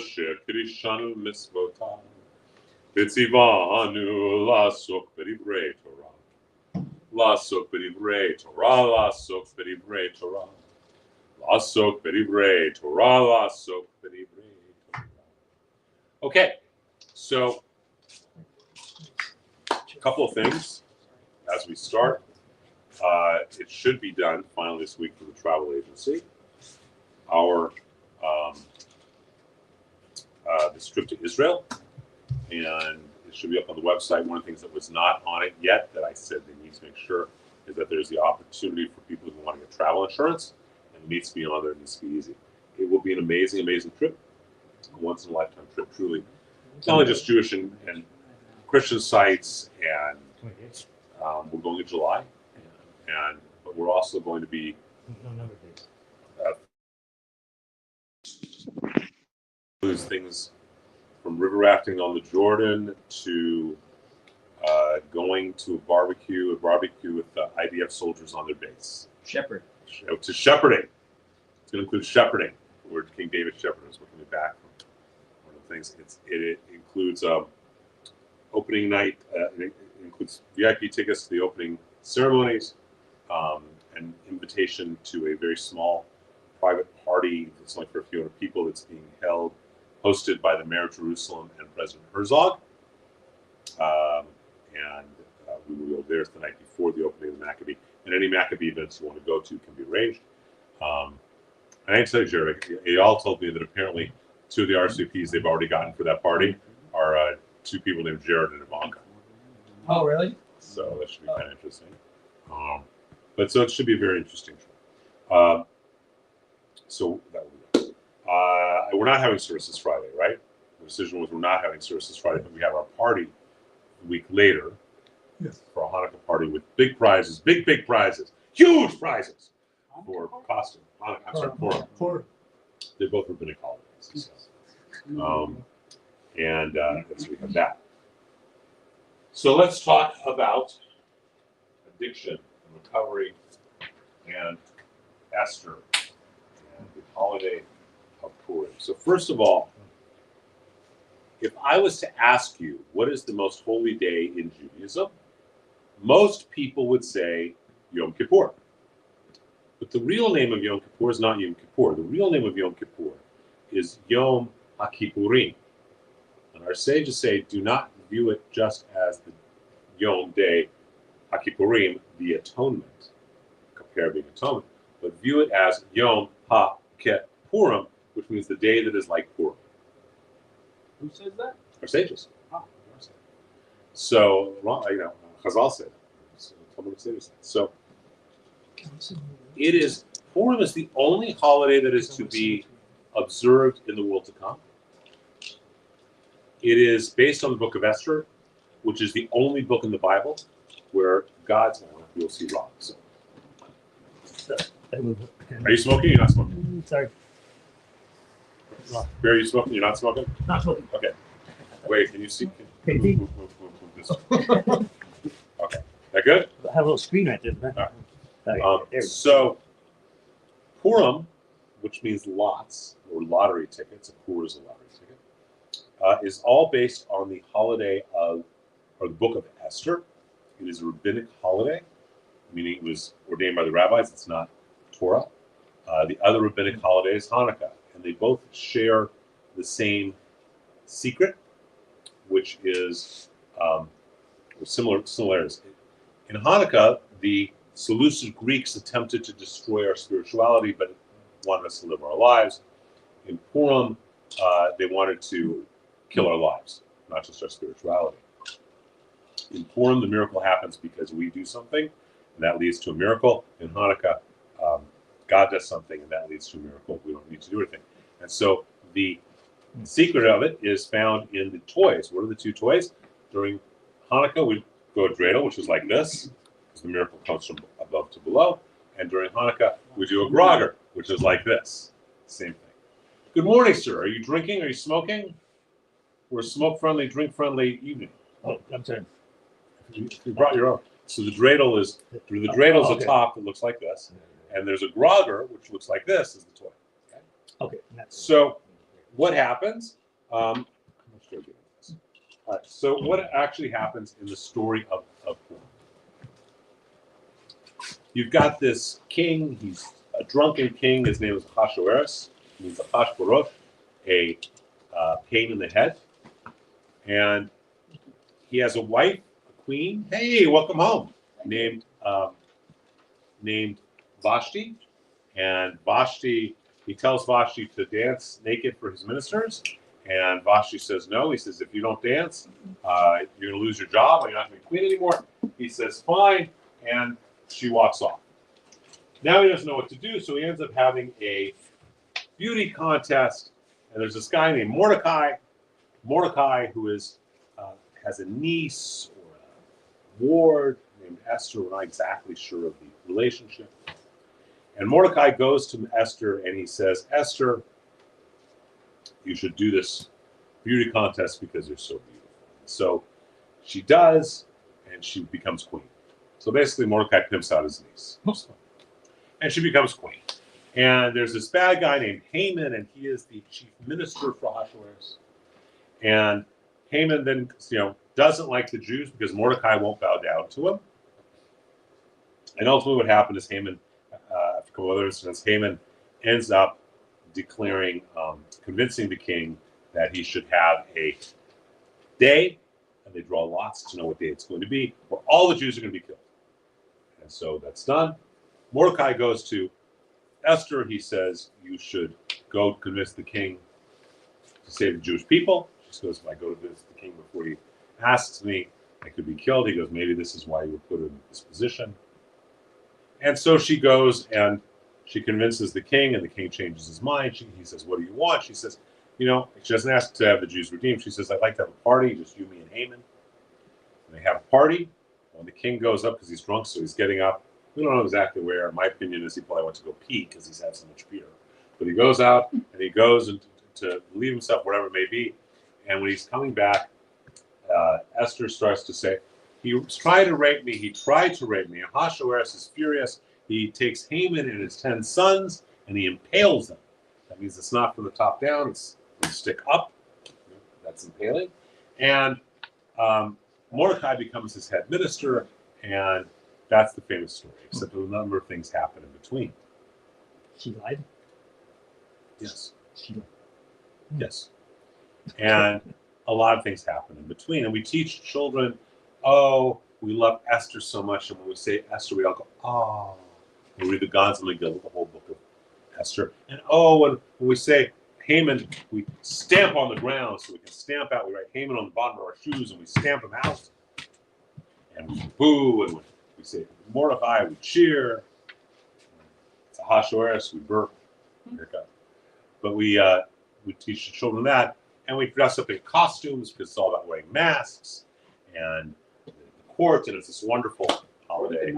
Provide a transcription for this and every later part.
shekrishanu misvotam. Vitzivanu lasok b'divrei Torah. Lasok b'divrei Torah, lasok b'divrei Torah. Lasok b'divrei Torah, lasok b'divrei Torah. Okay, so a couple of things as we start. It should be done finally this week for the travel agency. Our this trip to Israel, and it should be up on the website. One of the things that was not on it yet that I said they need to make sure is that there's the opportunity for people who want to get travel insurance, and it needs to be on there. It needs to be easy. It will be an amazing, amazing trip, a once-in-a-lifetime trip, truly. It's not only just Jewish and Christian sites, and we're going in July, but we're also going to be includes things from river rafting on the Jordan to going to a barbecue with the IDF soldiers on their base. Shepherd. To shepherding. It's going to include shepherding, where King David shepherded us. We're coming back from one of the things. It includes opening night. It includes VIP tickets to the opening ceremonies, an invitation to a very small private party that's only for a few hundred people that's being hosted by the Mayor of Jerusalem and President Herzog. We will go there the night before the opening of the Maccabee. And any Maccabee events you want to go to can be arranged. I didn't tell you, Jerry, Eyal told me that apparently two of the RSVPs they've already gotten for that party are two people named Jared and Ivanka. Oh, really? So that should be kind of interesting. So it should be a very interesting trip. So that will be good. We're not having services Friday, right? The decision was we're not having services Friday, but we have our party a week later for a Hanukkah party with big prizes, big prizes, huge prizes for costume. Purim. They're both rabbinic holidays. So. So we have that. So let's talk about addiction and recovery and Esther and the holiday of Purim. So first of all, if I was to ask you what is the most holy day in Judaism, most people would say Yom Kippur. But the real name of Yom Kippur is not Yom Kippur. The real name of Yom Kippur is Yom HaKippurim. And our sages say, do not view it just as the Yom Day HaKippurim, the atonement, compare being atonement, but view it as Yom HaKippurim, which means the day that is like Purim. Who says that? Our sages. So, Chazal said that. So, it is, Purim is the only holiday that is to be observed in the world to come. It is based on the book of Esther, which is the only book in the Bible where God's, you'll see wrong. So. Are you smoking or you're not smoking? Sorry. Are you smoking? You're not smoking? Not smoking. Okay. Wait, can you see? Move this way. Okay. That good? I have a little screen right there. Right. So, Purim, which means lots or lottery tickets, a Pur is a lottery ticket, is all based on the holiday or the book of Esther. It is a rabbinic holiday, meaning it was ordained by the rabbis. It's not Torah. The other rabbinic holiday is Hanukkah, and they both share the same secret, which is similarities. In Hanukkah, the Seleucid Greeks attempted to destroy our spirituality, but wanted us to live our lives. In Purim, they wanted to kill our lives, not just our spirituality. In Purim, the miracle happens because we do something, and that leads to a miracle. In Hanukkah, God does something, and that leads to a miracle. We don't need to do anything. And so the secret of it is found in the toys. What are the two toys? During Hanukkah, we go a dreidel, which is like this, because the miracle comes from above to below. And during Hanukkah, we do a grogger, which is like this. Same thing. Good morning, sir. Are you drinking? Are you smoking? We're a smoke-friendly, drink-friendly evening. Oh, I'm sorry. You brought your own. So the dreidel is a top that looks like this, and there's a grogger which looks like this is the toy. Okay. So what happens? How much do I get on this? All right. So what actually happens in the story of Purim? You've got this king. He's a drunken king. His name is Ahasuerus. He's a Hashboroth, a pain in the head. And he has a wife, a queen. Hey, welcome home. Named Vashti. And Vashti, he tells Vashti to dance naked for his ministers. And Vashti says no. He says, if you don't dance, you're going to lose your job. You're not going to be queen anymore. He says, fine. And she walks off. Now he doesn't know what to do, so he ends up having a beauty contest. And there's this guy named Mordecai. Mordecai, who is has a niece or a ward named Esther. We're not exactly sure of the relationship. And Mordecai goes to Esther and he says, Esther, you should do this beauty contest because you're so beautiful. So she does, and she becomes queen. So basically, Mordecai pimps out his niece. And she becomes queen. And there's this bad guy named Haman, and he is the chief minister for Ahasuerus. And Haman then, doesn't like the Jews because Mordecai won't bow down to him. And ultimately what happened is Haman, after a couple other incidents, Haman ends up declaring, convincing the king that he should have a day, and they draw lots to know what day it's going to be, where all the Jews are going to be killed. And so that's done. Mordecai goes to Esther. He says, you should go convince the king to save the Jewish people. She goes, if I go to visit the king before he asks me, I could be killed. He goes, maybe this is why you were put in this position. And so she goes and she convinces the king, and the king changes his mind. He says, what do you want? She says, she doesn't ask to have the Jews redeemed. She says, I'd like to have a party, just you, me, and Haman. And they have a party. When the king goes up, because he's drunk, so he's getting up. We don't know exactly where. My opinion is he probably went to go pee because he's had so much beer. But he goes out, and he goes to relieve himself, whatever it may be. And when he's coming back, Esther starts to say, he tried to rape me. He tried to rape me. Ahasuerus is furious. He takes Haman and his 10 sons, and he impales them. That means it's not from the top down. It's from the stick up. That's impaling. And Mordecai becomes his head minister, and that's the famous story, except a number of things happen in between. She lied? Yes. She lied. Yes. And a lot of things happen in between. And we teach children, oh, we love Esther so much. And when we say Esther, we all go, oh. We read the Gods and we go the whole book of Esther. And when we say Haman, we stamp on the ground so we can stamp out. We write Haman on the bottom of our shoes and we stamp him out. And we boo, and we say Mordecai, we cheer. It's Ahasuerus, we burp. But we teach the children that. And we dress up in costumes because it's all about wearing masks and the court, and it's this wonderful holiday.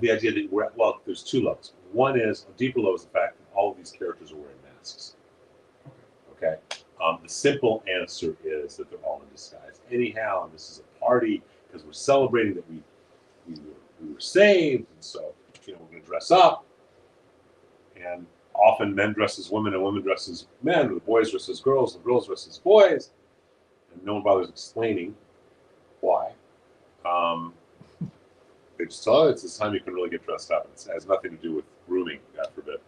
The idea that there's two levels. One is, a deeper level is the fact that all of these characters are wearing masks. Okay? The simple answer is that they're all in disguise. Anyhow, and this is a party because we're celebrating that we were saved, and so we're going to dress up. And often men dress as women and women dress as men, or the boys dress as girls and girls dress as boys. And no one bothers explaining why. They just tell it's this time you can really get dressed up. It has nothing to do with grooming, God forbid.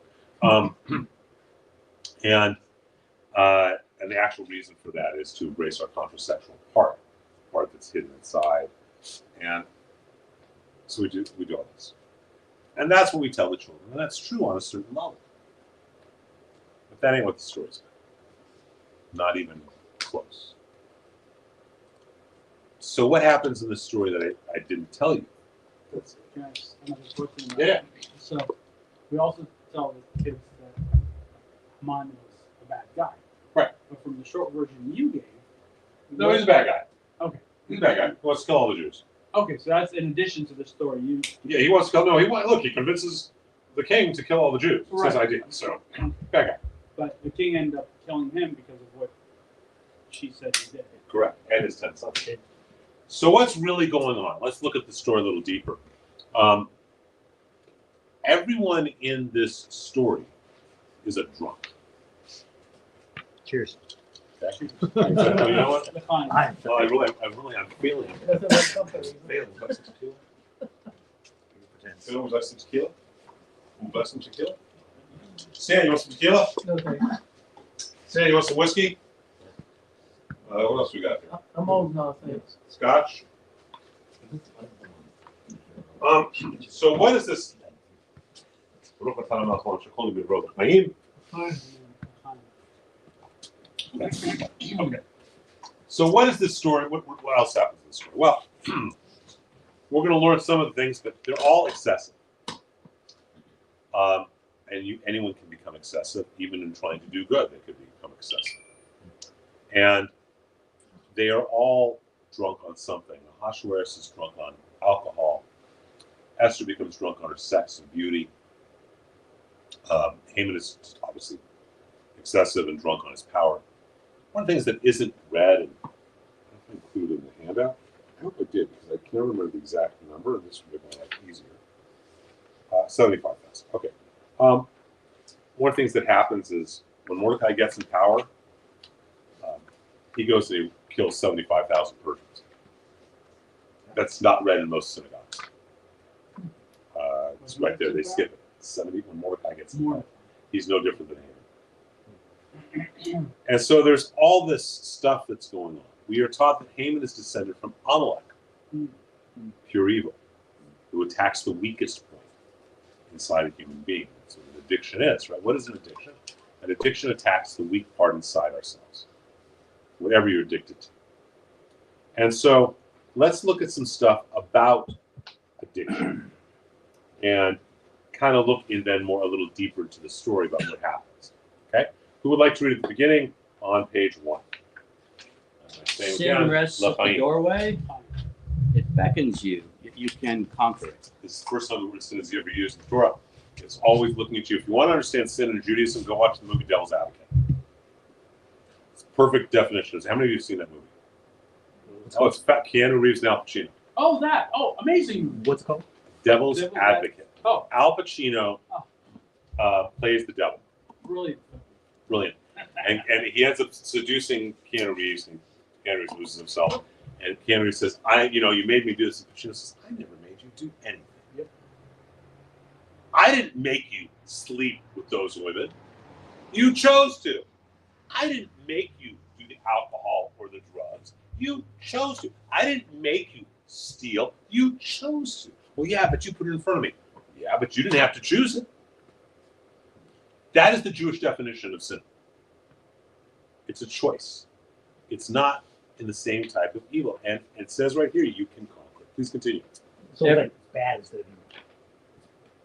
And the actual reason for that is to embrace our contrasexual part that's hidden inside. And so we do all this. And that's what we tell the children. And that's true on a certain level. But that ain't what the story's about. Not even close. So what happens in the story that I didn't tell you? Can I ask another question? Yeah. So we also tell the kids that Haman was a bad guy. Right. But from the short version you gave. No, he's a bad guy. Okay. He's a bad guy. He wants to kill all the Jews. Okay, so that's in addition to the story you. Yeah, he wants to kill. No, he convinces the king to kill all the Jews. It's his idea. So, bad guy. But the king ended up killing him because of what she said he did. Correct. And his 10 sons. So what's really going on? Let's look at the story a little deeper. Everyone in this story is a drunk. Cheers. Okay. So, you know what? The fine. I'm Well, I'm feeling. That's a good company. Feeling. Would you like some tequila? pretend. Phil, would you like some tequila? Would you like some tequila? Sam, you want some tequila? Okay. Sam, you want some whiskey? What else we got here? I'm old now, thanks. Scotch. So what is this? Naeem? Okay. So what is this story? What else happens in this story? Well, we're going to learn some of the things, but they're all excessive. And anyone can become excessive, even in trying to do good. They could become excessive. And they are all drunk on something. Ahasuerus is drunk on alcohol. Esther becomes drunk on her sex and beauty. Haman is obviously excessive and drunk on his power. One of the things that isn't read, and I don't include in the handout, I hope I did because I can't remember the exact number, and this would make my life easier. 75,000. Okay. One of the things that happens is when Mordecai gets in power, he goes and he kills 75,000 Persians. That's not read in most synagogues. It's right there. They skip it. 70 when Mordecai gets in power. He's no different than Haman. And so there's all this stuff that's going on. We are taught that Haman is descended from Amalek, pure evil, who attacks the weakest point inside a human being. That's what an addiction is, right? What is an addiction? An addiction attacks the weak part inside ourselves, whatever you're addicted to. And so let's look at some stuff about addiction and kind of look in then more a little deeper into the story about what happens. Okay? Who would like to read at the beginning on page 1? Sin rests at the doorway. It beckons you, yet you can conquer it. This is the first time the word sin is ever used in the Torah. It's always looking at you. If you want to understand sin in Judaism, go watch the movie Devil's Advocate. It's a perfect definition. How many of you have seen that movie? Oh, it's Keanu Reeves and Al Pacino. Oh, that. Oh, amazing. What's it called? Devil's Advocate. Oh. Al Pacino plays the devil. Brilliant. Brilliant. And he ends up seducing Keanu Reeves, and Keanu Reeves loses himself. And Keanu Reeves says, you made me do this. And Pacino says, I never made you do anything. Yep. I didn't make you sleep with those women. You chose to. I didn't make you do the alcohol or the drugs. You chose to. I didn't make you steal. You chose to. Well, yeah, but you put it in front of me. Yeah, but you didn't have to choose it. That is the Jewish definition of sin. It's a choice. It's not in the same type of evil. And it says right here, you can conquer. Please continue. So like bad instead of evil.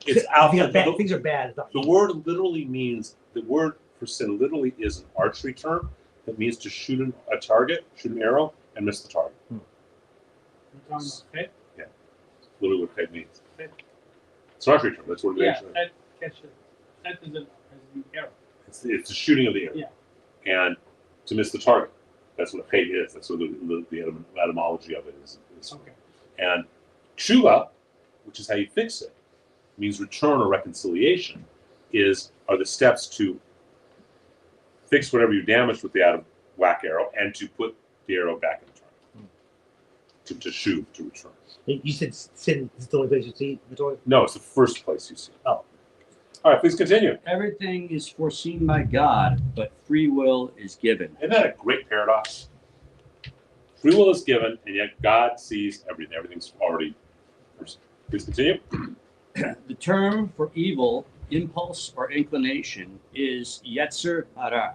It's out. Things are bad. It's not the evil. word literally means, the word for sin literally is an archery term that means to shoot a target, shoot an arrow, and miss the target. You're talking about pet? Yeah. That's literally what pet means. Pet. It's an archery term. That's what it Yeah, actually pet catch it. Pet is an arrow. It's the shooting of the arrow. Yeah. And to miss the target. That's what a pet is. That's what the etymology of it is. Okay. And tshuva, which is how you fix it, means return or reconciliation, are the steps to fix whatever you damaged with the out of whack arrow and to put the arrow back in the target. To shoot, to return. You said sin is the only place you see the Torah? No, it's the first place you see it. Oh. All right, please continue. Everything is foreseen by God, but free will is given. Isn't that a great paradox? Free will is given, and yet God sees everything. Everything's already. Please continue. The term for evil, impulse or inclination, is yetzer hara,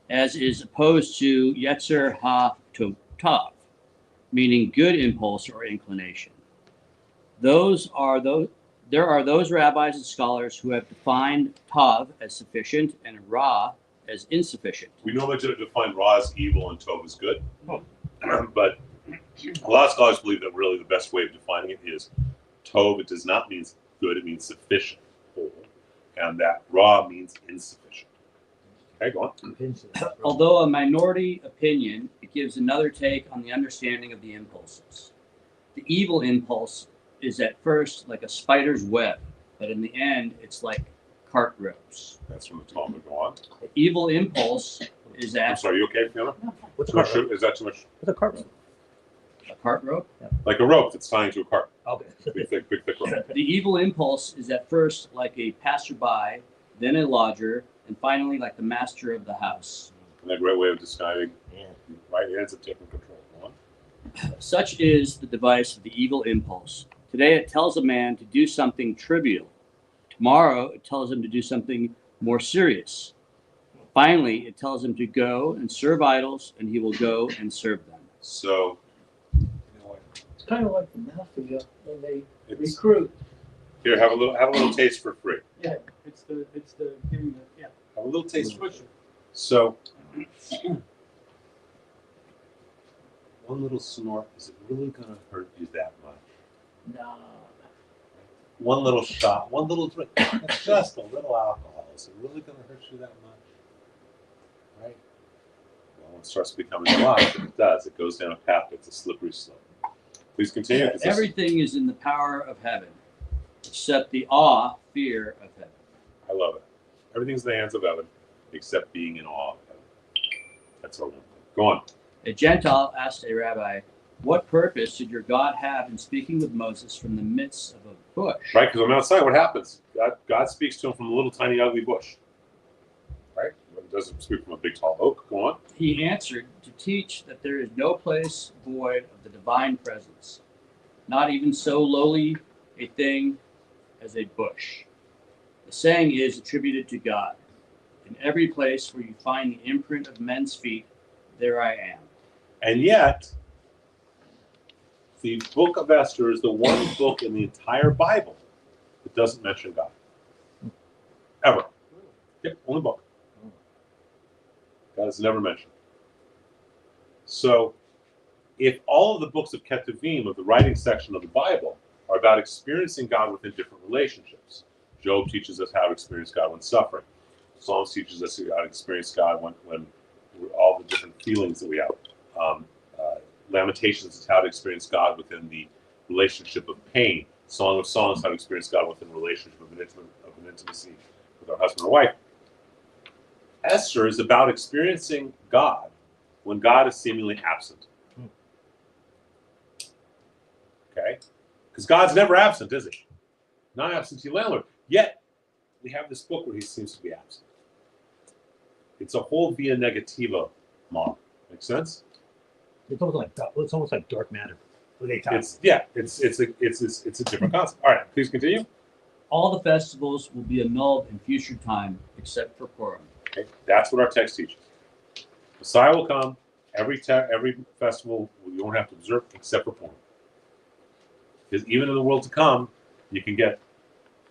as is opposed to yetzer ha-tov, meaning good impulse or inclination. There are those rabbis and scholars who have defined tav as sufficient and ra as insufficient. We normally define Ra as evil and Tov as good, but a lot of scholars believe that really the best way of defining it is Tov. It does not mean good; it means sufficient, whole, and that Ra means insufficient. Okay, go on. Although a minority opinion, it gives another take on the understanding of the impulses. The evil impulse is at first like a spider's web, but in the end, it's like cart ropes. That's from the Talmud. Go on. The evil impulse is I'm at sorry, you okay, Fiona? What's a Too much cart rope? sugar? Is that too much? What's a cart rope? a cart rope. Like a rope that's tying to a cart. Okay. Big, thick rope. The evil impulse is at first like a passerby, then a lodger, and finally like the master of the house. And a great way of describing Yeah. right hands of taking control. Go on. Such is the device of the evil impulse. Today it tells a man to do something trivial. Tomorrow it tells him to do something more serious. Finally, it tells him to go and serve idols, and he will go and serve them. So, you know what? It's kind of like the mafia when they It's, recruit. here, have a little taste for free. Yeah, it's the giving the yeah. Have a little taste for Push it. So, one little snort, is it really going to hurt you that much? No. One little shot, one little drink, it's just a little alcohol. Is it really going to hurt you that much? Right? Well, when it starts becoming a lot, it does. It goes down a path that's a slippery slope. Please continue. 'Cause this- Everything is in the power of heaven, except the awe, fear of heaven. I love it. Everything's in the hands of heaven, except being in awe of heaven. That's our one thing. Go on. A Gentile asked a rabbi, "What purpose did your God have in speaking with Moses from the midst of a bush?" Right? Because I'm outside, what happens? God speaks to him from a little tiny ugly bush. Right? He doesn't speak from a big tall oak. Go on. He answered, "To teach that there is no place void of the divine presence, not even so lowly a thing as a bush." The saying is attributed to God. In every place where you find the imprint of men's feet, there I am. And yet, the book of Esther is the one book in the entire Bible that doesn't mention God. Ever. Yep, only book. God is never mentioned. So, if all of the books of Ketuvim, of the writing section of the Bible, are about experiencing God within different relationships, Job teaches us how to experience God when suffering. Psalms teaches us how to experience God when all the different feelings that we have. Lamentations is how to experience God within the relationship of pain. Song of Songs, how to experience God within the relationship of an intimacy with our husband or wife. Esther is about experiencing God when God is seemingly absent. Okay? Because God's never absent, is he? Not absentee landlord. Yet, we have this book where he seems to be absent. It's a whole via negativa model. Make sense? It's almost like dark matter. What they talk. It's a different concept. All right, please continue. All the festivals will be annulled in future time, except for Purim. Okay, that's what our text teaches. Messiah will come. Every festival you won't have to observe except for Purim. Because even in the world to come, you can get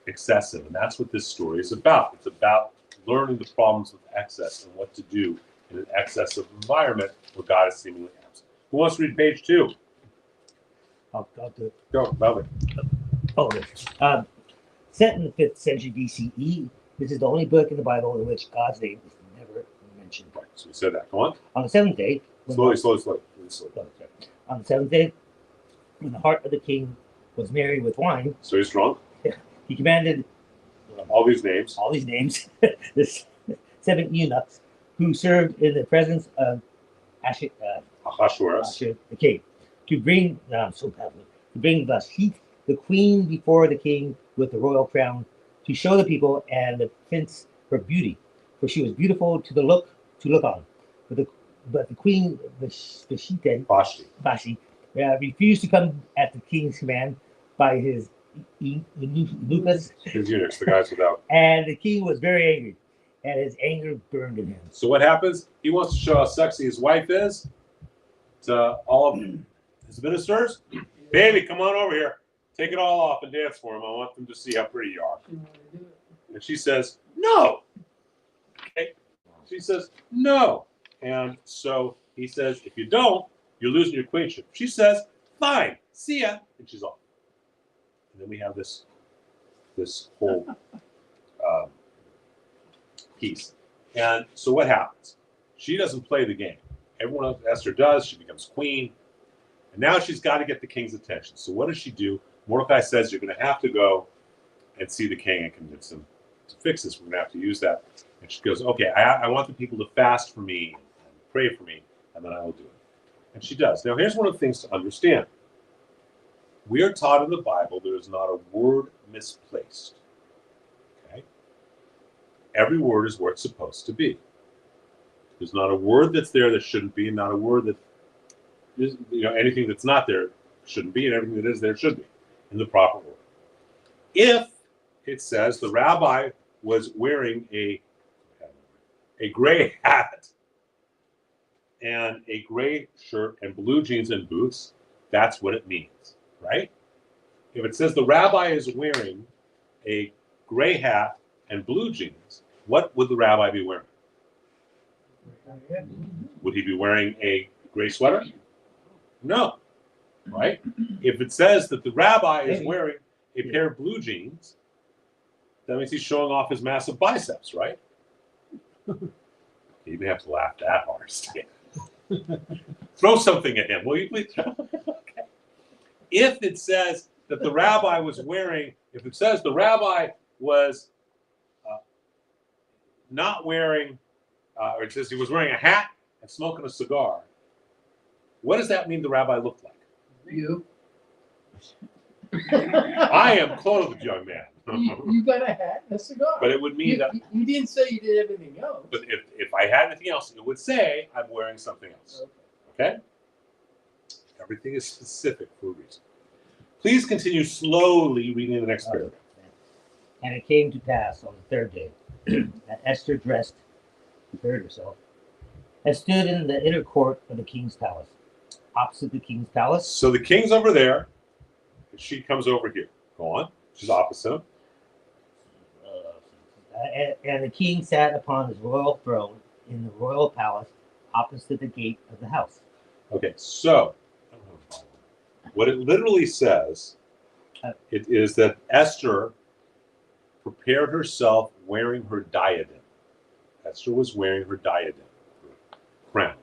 excessive, and that's what this story is about. It's about learning the problems with excess and what to do in an excessive environment where God is seemingly absent. Who wants to read page 2? I'll do it. Go, Melvin. Oh, okay. Set in the 5th century BCE, this is the only book in the Bible in which God's name is never mentioned. Right, so we said that. Go on. On the 7th day, when Slowly. Oh, sorry. On the 7th day, when the heart of the king was merry with wine, So he's drunk. he commanded All these names. all these names, the 7 eunuchs who served in the presence of Ahasuerus. Ashur, the king, to bring Vashti, the queen, before the king with the royal crown, to show the people and the prince her beauty, for she was beautiful to look on. But the queen Vashti refused to come at the king's command by his eunuchs, His eunuchs, the guys without. and the king was very angry, and his anger burned in him. So what happens? He wants to show how sexy his wife is to all of his ministers. Baby, come on over here. Take it all off and dance for him. I want them to see how pretty you are. And she says, no. Okay. She says, no. And so he says, if you don't, you're losing your queenship. She says, fine. See ya. And she's off. And then we have this whole piece. And so what happens? She doesn't play the game. Everyone else, Esther does. She becomes queen. And now she's got to get the king's attention. So what does she do? Mordecai says, you're going to have to go and see the king and convince him to fix this. We're going to have to use that. And she goes, okay, I want the people to fast for me and pray for me, and then I will do it. And she does. Now, here's one of the things to understand. We are taught in the Bible there is not a word misplaced. Okay? Every word is where it's supposed to be. There's not a word that's there that shouldn't be, and not a word that is, anything that's not there shouldn't be, and everything that is there should be in the proper order. If it says the rabbi was wearing a gray hat and a gray shirt and blue jeans and boots, that's what it means, right? If it says the rabbi is wearing a gray hat and blue jeans, what would the rabbi be wearing? Would he be wearing a gray sweater? No, right? If it says that the rabbi is wearing a pair of blue jeans, that means he's showing off his massive biceps, right? You didn't have to laugh that hard, Stan. Throw something at him, will you please? Okay. If it says that the rabbi was wearing, if it says the rabbi was not wearing, or it says he was wearing a hat and smoking a cigar, what does that mean the rabbi looked like? You. I am clothed, young man. You got a hat and a cigar. But it would mean that. You didn't say you did everything else. But if I had anything else, it would say I'm wearing something else. Okay? Everything is specific for a reason. Please continue slowly reading the next paragraph. And it came to pass on the third day that Esther dressed, prepared herself, and stood in the inner court of the king's palace, opposite the king's palace. So the king's over there, and she comes over here. Go on. She's opposite him. And the king sat upon his royal throne in the royal palace, opposite the gate of the house. Okay, so what it literally says, it is that Esther prepared herself wearing her diadem. Esther was wearing her diadem, her crown.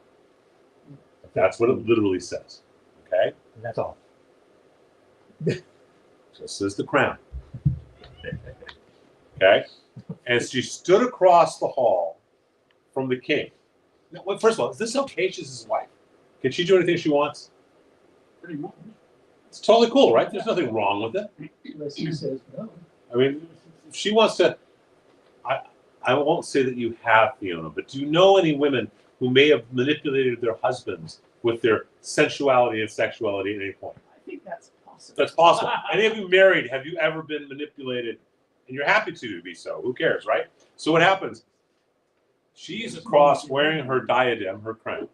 That's what it literally says. Okay? And that's all. This is the crown. Okay? And she stood across the hall from the king. Now, well, first of all, is this okay? She's his wife. Can she do anything she wants? Pretty much. It's totally cool, right? There's nothing wrong with it. Unless he says no. I mean, if she wants to. I won't say that you have, Fiona, but do you know any women who may have manipulated their husbands with their sensuality and sexuality at any point? I think that's possible. That's possible. Any of you married, have you ever been manipulated? And you're happy to be so. Who cares, right? So what happens? She's across wearing her diadem, her crown.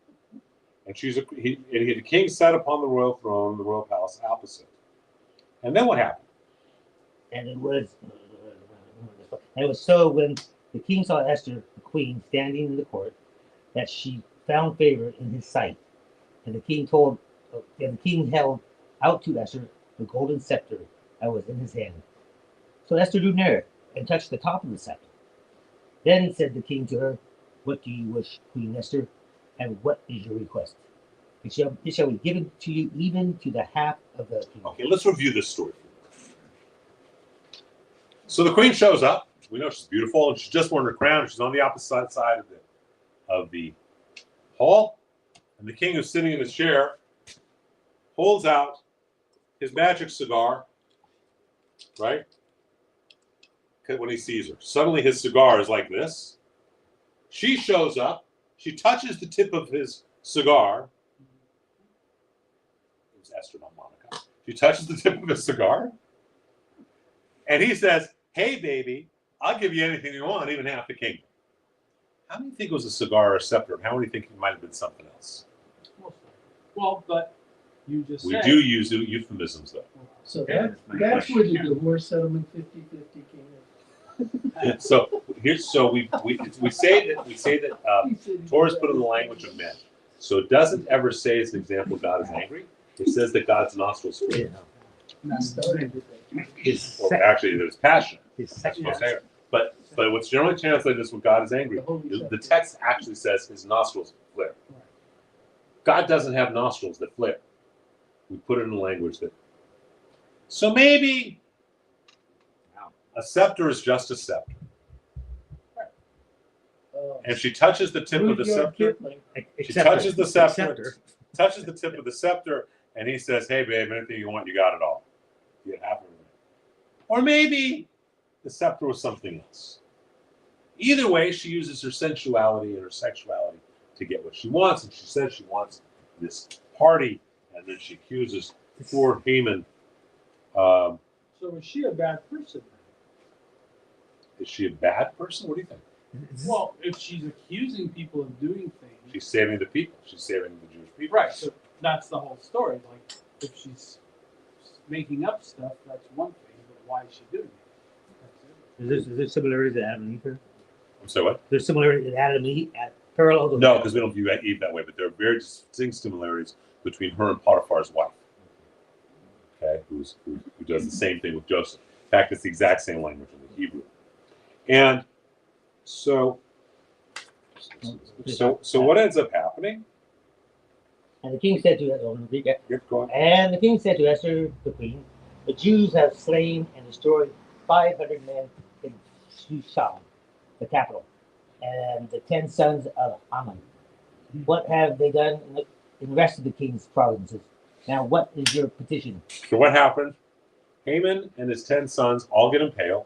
And the king sat upon the royal throne in the royal palace opposite. And then what happened? And it was so when the king saw Esther, the queen, standing in the court, that she found favor in his sight. And the king held out to Esther the golden scepter that was in his hand. So Esther drew near and touched the top of the scepter. Then said the king to her, "What do you wish, Queen Esther, and what is your request? It shall be given to you even to the half of the kingdom." Okay, let's review this story. So the queen shows up. We know she's beautiful, and she's just worn her crown. And she's on the opposite side of the hall, and the king, who's sitting in his chair, holds out his magic cigar. Right? When he sees her, suddenly his cigar is like this. She shows up. She touches the tip of his cigar. It was Esther, not Monica. She touches the tip of his cigar. And he says, "Hey, baby, I'll give you anything you want, even half the kingdom." How many think it was a cigar or a scepter? How many think it might have been something else? Well, but you just We said, do use euphemisms, though. So that's where the divorce settlement 50-50 came in. So we say that Torah's put in the language of men. So it doesn't ever say, as an example, God is angry. It says that God's nostrils flare. Well, actually, there's passion. That's what's there. But what's generally translated is when God is angry. The text actually says his nostrils flare. God doesn't have nostrils that flare. We put it in a language that. So maybe a scepter is just a scepter. and she touches the tip of the Rudyard scepter. Kipling. She touches the scepter, touches the tip of the scepter, and he says, "Hey, babe, anything you want, you got it all. You get half of it." Or maybe the scepter was something else. Either way, she uses her sensuality and her sexuality to get what she wants, and she says she wants this party, and then she accuses poor Haman. So is she a bad person? Is she a bad person? What do you think? Well, if she's accusing people of doing things, She's saving the people. She's saving the Jewish people. right? So that's the whole story. Like, if she's making up stuff, that's one thing. But why is she doing it? Is there similarities to Adam and Eve here? I'm sorry, what? There's similarities in Adam and Eve at parallel to No, because we don't view Eve that way, but there are very distinct similarities between her and Potiphar's wife. Okay, who does the same thing with Joseph. In fact, it's the exact same language in the Hebrew. And so what ends up happening? And the king said to Yep, go on. And the king said to Esther, the queen, the Jews have slain and destroyed 500 men in Shushan, the capital, and the 10 sons of Ammon. What have they done in the rest of the king's provinces? Now, what is your petition? So what happened? Haman and his 10 sons all get impaled.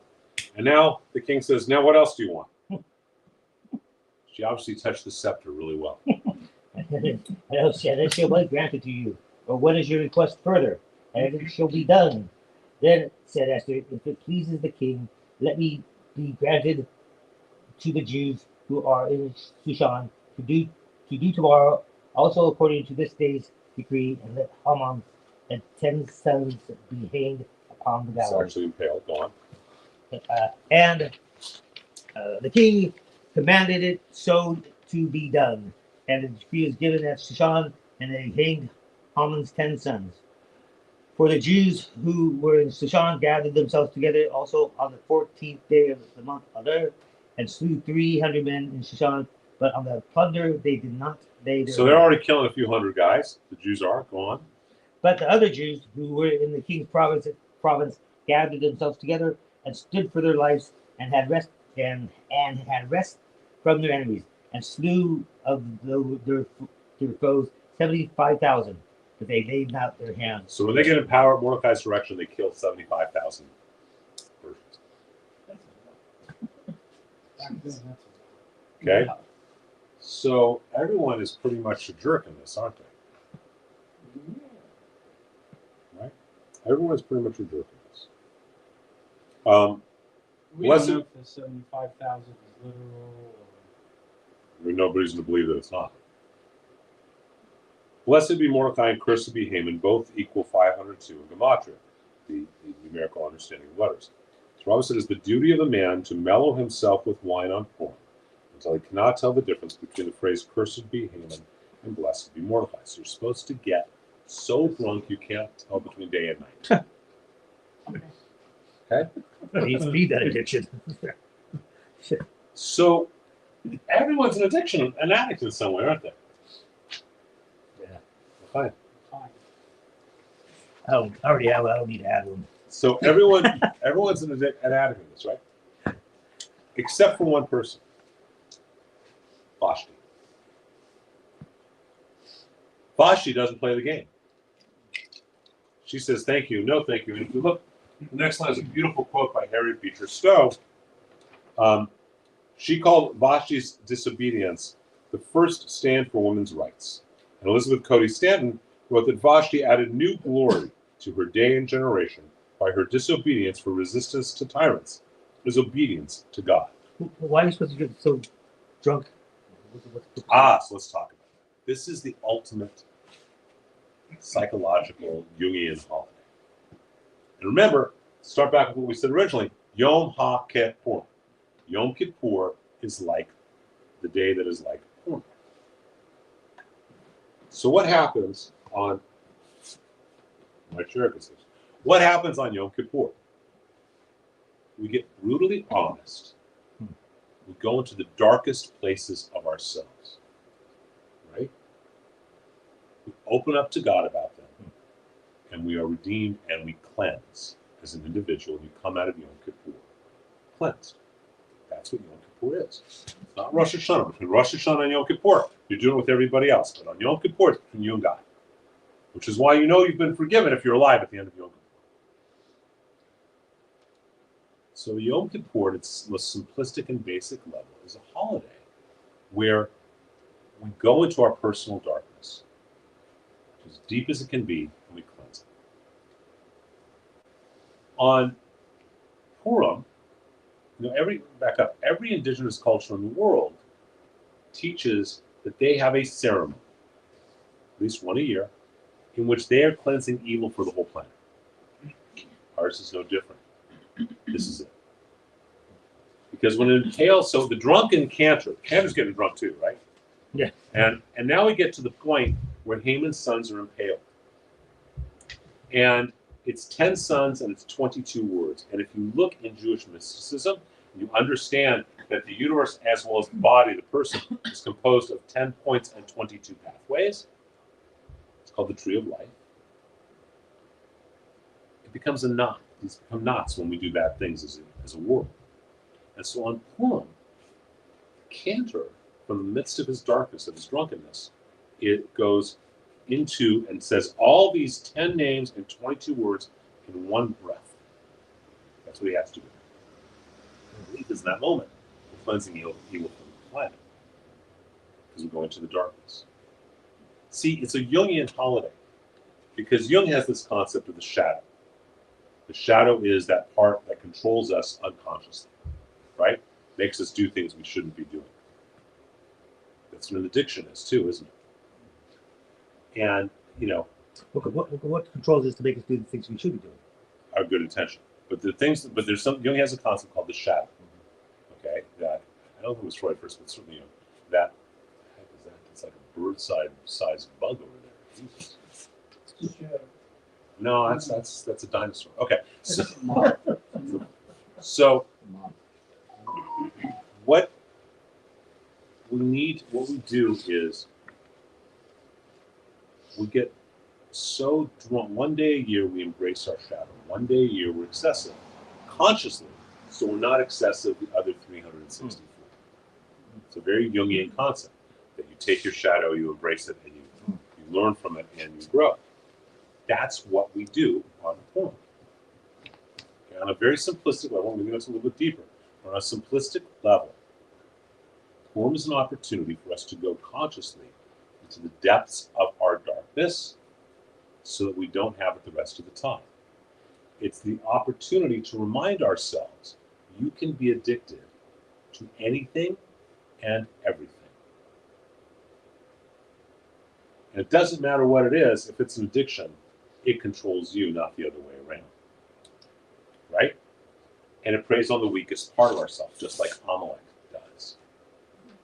And now the king says, now what else do you want? She obviously touched the scepter really well. And it shall be granted to you. Or what is your request further? And it shall be done. Then said Esther, if it pleases the king, let me be granted to the Jews who are in Shushan to do tomorrow, also according to this day's decree, and let Haman and 10 sons be hanged upon the It's gallows. actually impaled. Go on. And the king commanded it so to be done. And the decree was given at Shushan, and they hanged Haman's 10 sons. For the Jews who were in Shushan gathered themselves together also on the 14th day of the month Adar, and slew 300 men in Shushan. But on the plunder they did not. So they're already killing a few hundred guys. The Jews are. Go on. But the other Jews who were in the king's province gathered themselves together and stood for their lives and had rest from their enemies, and slew of their foes 75,000, but they laid not their hands. So when they get in power at Mordecai's direction, they kill 75,000 Persians. Back then, that's Okay? So everyone is pretty much a jerk in this, aren't they? Right? Everyone's pretty much a jerk in this. we Blessed- don't know if the 75,000 is literal or. There's no reason to believe that it's not. Blessed be Mordecai and cursed be Haman, both equal 502 in Gematria, the numerical understanding of letters. So Robert said, it is the duty of a man to mellow himself with wine on Purim until he cannot tell the difference between the phrase cursed be Haman and blessed be Mordecai. So you're supposed to get so drunk you can't tell between day and night. Okay? He needs to feed that addiction. So everyone's an addict in some way, aren't they? Yeah. Fine. Fine. I already have. I don't need to add one. So everyone's an addict in this, right? Except for one person. Vashti. Vashti doesn't play the game. She says, thank you, no thank you. And if you look, the next line is a beautiful quote by Harriet Beecher Stowe. She called Vashti's disobedience the first stand for women's rights. And Elizabeth Cody Stanton wrote that Vashti added new glory to her day and generation by her disobedience for resistance to tyrants, disobedience to God. Why are you supposed to get so drunk? So let's talk about that. This is the ultimate psychological Jungian holiday. And remember, start back with what we said originally, Yom HaKippur. Yom Kippur is like the day that is like Purim. So what happens on my chair? What happens on Yom Kippur? We get brutally honest. We go into the darkest places of ourselves. Right? We open up to God about them. And we are redeemed and we cleanse as an individual. You come out of Yom Kippur cleansed. That's what Yom Kippur Kippur is. It's not Rosh Hashanah. Between Rosh Hashanah and Yom Kippur, you're doing it with everybody else. But on Yom Kippur, it's between you and God. Which is why you know you've been forgiven if you're alive at the end of Yom Kippur. So Yom Kippur, at its most simplistic and basic level, is a holiday where we go into our personal darkness, as deep as it can be, and we cleanse it. On Purim, every indigenous culture in the world teaches that they have a ceremony, at least one a year, in which they are cleansing evil for the whole planet. Ours is no different. This is it. Because when it entails, so the drunken cantor's getting drunk too, right? Yeah. And now we get to the point where Haman's sons are impaled. And it's 10 sons and it's 22 words. And if you look in Jewish mysticism, you understand that the universe, as well as the body, the person, is composed of 10 points and 22 pathways. It's called the tree of life. It becomes a knot. These become knots when we do bad things as a world. And so on Purim, the cantor, from the midst of his darkness, of his drunkenness, it goes into and says all these 10 names and 22 words in one breath. That's what he has to do. Because in that moment, we're cleansing evil from the planet. Because we're going to the darkness. See, it's a Jungian holiday. Because Jung has this concept of the shadow. The shadow is that part that controls us unconsciously, right? Makes us do things we shouldn't be doing. That's what an addiction is too, isn't it? And, what controls us to make us do the things we should be doing? Our good intention. But Jung has a concept called the shadow. Okay? That, I don't think it was Freud first, but certainly Jung. That, heck is that? It's like a bird-sized bug over there. Jesus. No, that's a dinosaur. Okay. So what we do is we get so drunk. One day a year we embrace our shadow. One day a year we're excessive, consciously, so we're not excessive the other 364. It's a very Jungian concept that you take your shadow, you embrace it, and you learn from it, and you grow. That's what we do on Purim. Okay, on a very simplistic level, maybe that's a little bit deeper. On a simplistic level, Purim is an opportunity for us to go consciously into the depths of our darkness so that we don't have it the rest of the time. It's the opportunity to remind ourselves you can be addicted to anything and everything. And it doesn't matter what it is, if it's an addiction, it controls you, not the other way around. Right? And it preys on the weakest part of ourselves, just like Amalek does.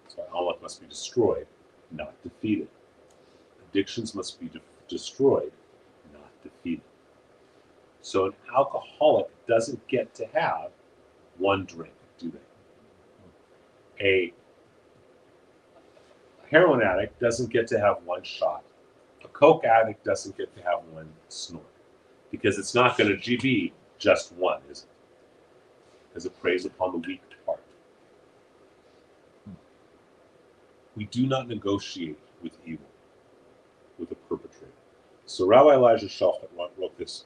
That's why Amalek must be destroyed, not defeated. Addictions must be destroyed, not defeated. So an alcoholic doesn't get to have one drink, do they? A heroin addict doesn't get to have one shot. A coke addict doesn't get to have one snort. Because it's not going to be just one, is it? Because it preys upon the weak part. We do not negotiate with evil, with a perpetrator. So Rabbi Elijah Shalchat wrote this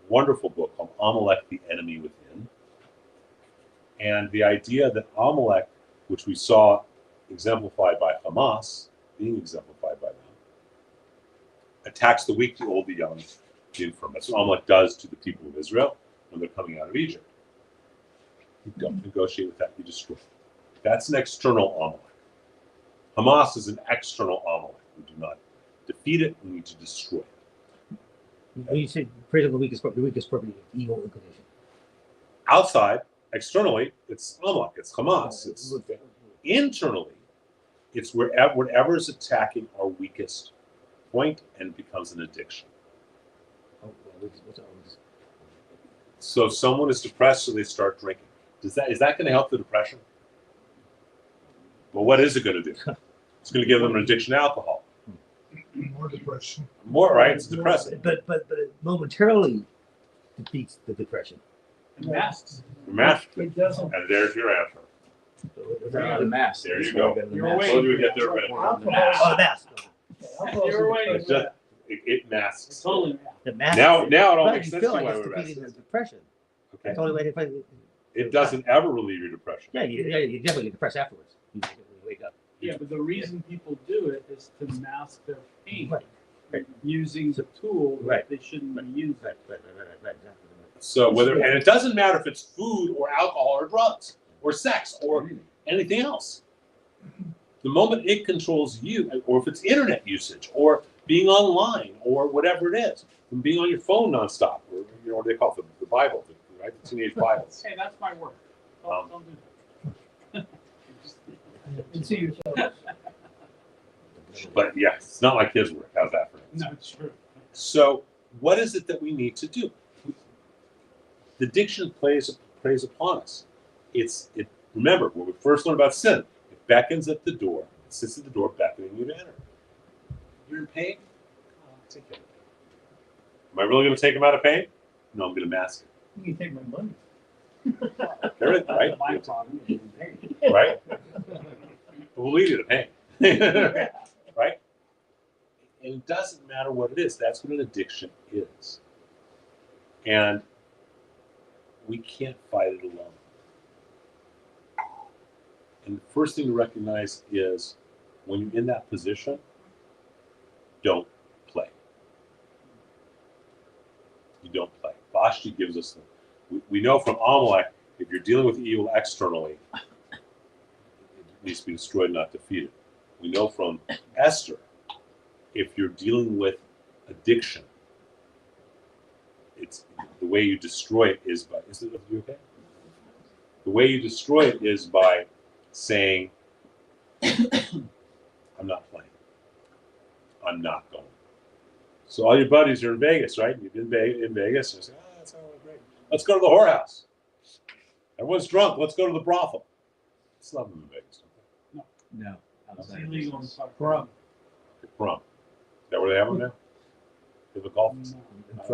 wonderful book called Amalek, the Enemy Within. And the idea that Amalek, which we saw exemplified by Hamas, being exemplified by them, attacks the weak, the old, the young, the infirm. That's what Amalek does to the people of Israel when they're coming out of Egypt. You don't negotiate with that, you destroy it. That's an external Amalek. Hamas is an external Amalek. We do not defeat it, we need to destroy it. You said praise of the weakest part, evil inclination. Outside, externally, it's Amalek, it's Hamas. Internally, it's whatever is attacking our weakest point and becomes an addiction. So if someone is depressed, so they start drinking. Is that going to help the depression? Well, what is it going to do? It's going to give them an addiction to alcohol. More depression. More, right? It's depressing. But it momentarily defeats the depression. And masks. Masks. It doesn't. And there's your answer. The mask. There you go. You're Told you we'd get there eventually. Oh, the mask. You were waiting It for just that. it masks. It's totally. The mask. Now it all But makes you sense feel to like why it's we're defeating the restless. depression. Okay. That's the only way to fight it. It doesn't ever relieve your depression. Yeah, you definitely get depressed afterwards. You wake up. Yeah, but the reason people do it is to mask their pain Right. using the tool Right. that they shouldn't be using. Right. Exactly. So and it doesn't matter if it's food or alcohol or drugs or sex or anything else. The moment it controls you, or if it's internet usage or being online or whatever it is, from being on your phone nonstop, or what they call it, the Bible, right? The teenage Bible. Hey, that's my work. Don't do that. And see yourself. But yeah, it's not like his work. How's that for instance? No, it's true. So what is it that we need to do? The addiction preys upon us. Remember, when we first learned about sin, it beckons at the door, it sits at the door beckoning you to enter. You're in pain? Take it. Am I really going to take him out of pain? No, I'm going to mask it. You can take my money. There it is, right? My problem is pain. Right? We'll lead you to pain. Right? And it doesn't matter what it is. That's what an addiction is. And we can't fight it alone. And the first thing to recognize is when you're in that position, don't play. You don't play. Vashti gives us we know from Amalek, if you're dealing with evil externally, it needs to be destroyed, not defeated. We know from Esther, if you're dealing with addiction, it's the way you destroy it is by. Is it you okay? The way you destroy it is by saying, "I'm not playing. I'm not going." So all your buddies are in Vegas, right? You've been in Vegas. And you say, "Oh, that's all great. Let's go to the whorehouse. Everyone's drunk. Let's go to the brothel." It's not in Vegas. No. It's illegal in Prom. Prom. Is that where they have them now? They have a golf.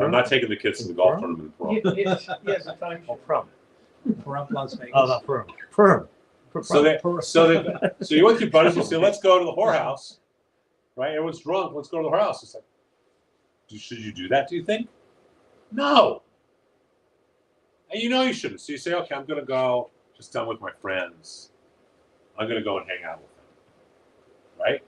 I'm not taking the kids to the golf tournament. Prom. Yes, a time. Oh, prom. Prom Las Vegas. Oh, not firm. So you're with your buddies. You say, "Let's go to the whorehouse." Right? Everyone's drunk. Let's go to the whorehouse. It's like, should you do that? Do you think? No. And you know you shouldn't. So you say, "Okay, I'm going to go. Just done with my friends. I'm going to go and hang out with them." Right?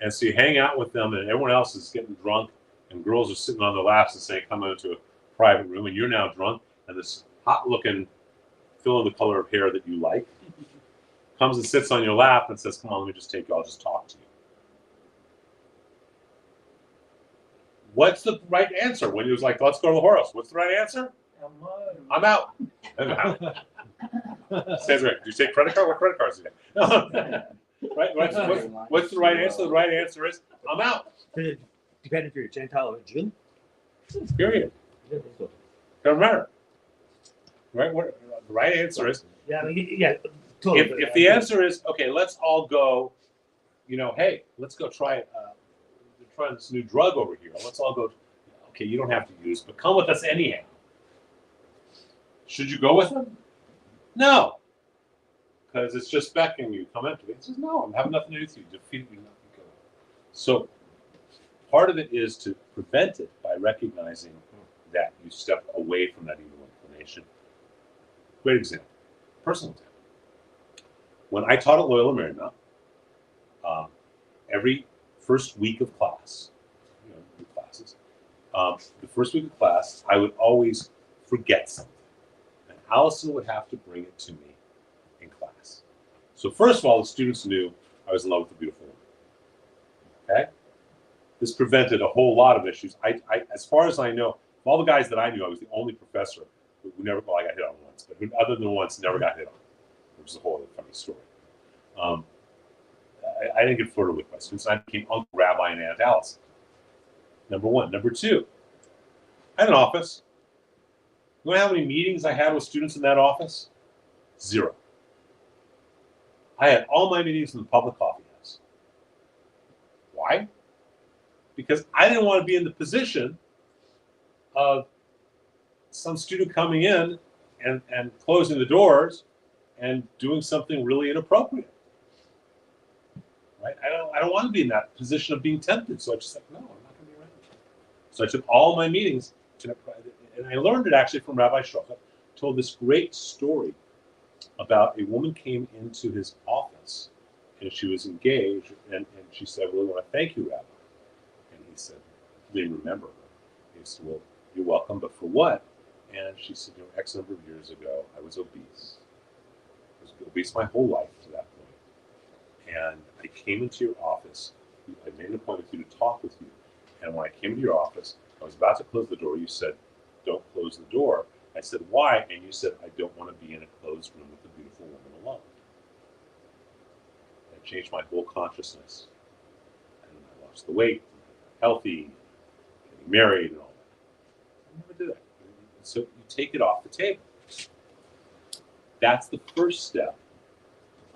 And so you hang out with them, and everyone else is getting drunk, and girls are sitting on their laps and saying, "Come into a private room," and you're now drunk, and this hot-looking, fill in the color of hair that you like, comes and sits on your lap and says, "Come on, let me just take you. I'll just talk to you." What's the right answer when he was like, "Let's go to the whorehouse"? What's the right answer? I'm out. I'm out. Says right. Do you take credit card? What credit cards do you have? Right? What's the right answer? The right answer is, I'm out. Depending if you're a Gentile or a Jew. Period. Doesn't matter. Right? The right answer is, Yeah, totally. if the answer is, okay, let's all go, hey, let's go try it. We're trying this new drug over here. Let's all go. Okay, you don't have to use, but come with us anyhow. Should you go with them? No. Because it's just beckoning you. Come into it. It says, no, I'm having nothing to do with you. Defeat me, nothing go. So part of it is to prevent it by recognizing that you step away from that evil inclination. Great example. Personal example. When I taught at Loyola Marymount, every first week of class, new classes, the first week of class, I would always forget something. And Allison would have to bring it to me in class. So first of all, the students knew I was in love with a beautiful woman. Okay? This prevented a whole lot of issues. I as far as I know, of all the guys that I knew, I was the only professor who never, well, I got hit on once, but who, other than once, never got hit on, which is a whole other funny story. I didn't get flirted with by students. I became Uncle Rabbi and Aunt Alice. Number one. Number two, I had an office. You know how many meetings I had with students in that office? 0. I had all my meetings in the public coffee house. Why? Because I didn't want to be in the position of some student coming in and closing the doors and doing something really inappropriate. Right? I don't want to be in that position of being tempted. So I just said, no, I'm not going to be around. So I took all my meetings to, and I learned it actually from Rabbi Shrocha, told this great story about a woman came into his office and she was engaged, and she said, well, I want to thank you, Rabbi. And he said, he didn't remember her. He said, well, you're welcome, but for what? And she said, X number of years ago, I was obese. I was obese my whole life to that point. And I came into your office. I made an appointment with you to talk with you. And when I came into your office, I was about to close the door. You said, don't close the door. I said, why? And you said, I don't want to be in a closed room with a beautiful woman alone. That changed my whole consciousness. And I lost the weight, healthy, getting married, and all that. I never did that. So you take it off the table. That's the first step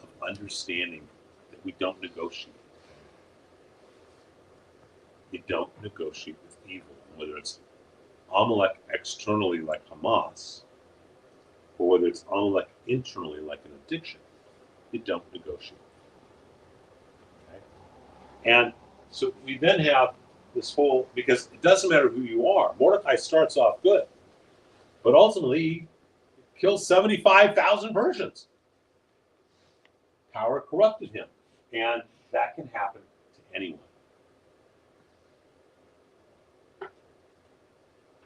of understanding that we don't negotiate. You don't negotiate with evil, whether it's Amalek externally like Hamas, or whether it's Amalek internally like an addiction. You don't negotiate. Okay? And so we then have this whole, because it doesn't matter who you are. Mordecai starts off good, but ultimately he kills 75,000 Persians. Power corrupted him, and that can happen to anyone.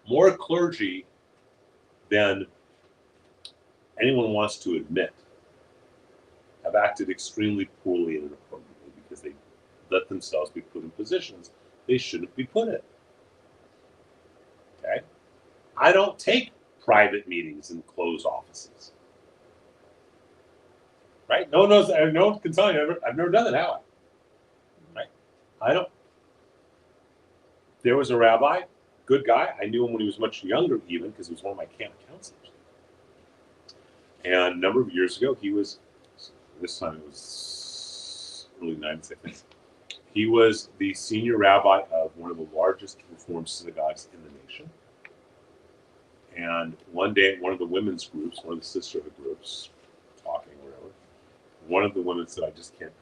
More clergy than anyone wants to admit have acted extremely poorly and inappropriately because they let themselves be put in positions they shouldn't be put in. Okay? I don't take private meetings in closed offices. Right? No one knows. No one can tell you. I've never done it. Have I? Right? I don't. There was a rabbi, good guy. I knew him when he was much younger, even because he was one of my camp counselors. And a number of years ago, he was. This time it was early 90s, I think. He was the senior rabbi of one of the largest Reform synagogues in the nation. And one day, at one of the women's groups, one of the sisterhood groups, talking or whatever, one of the women said, I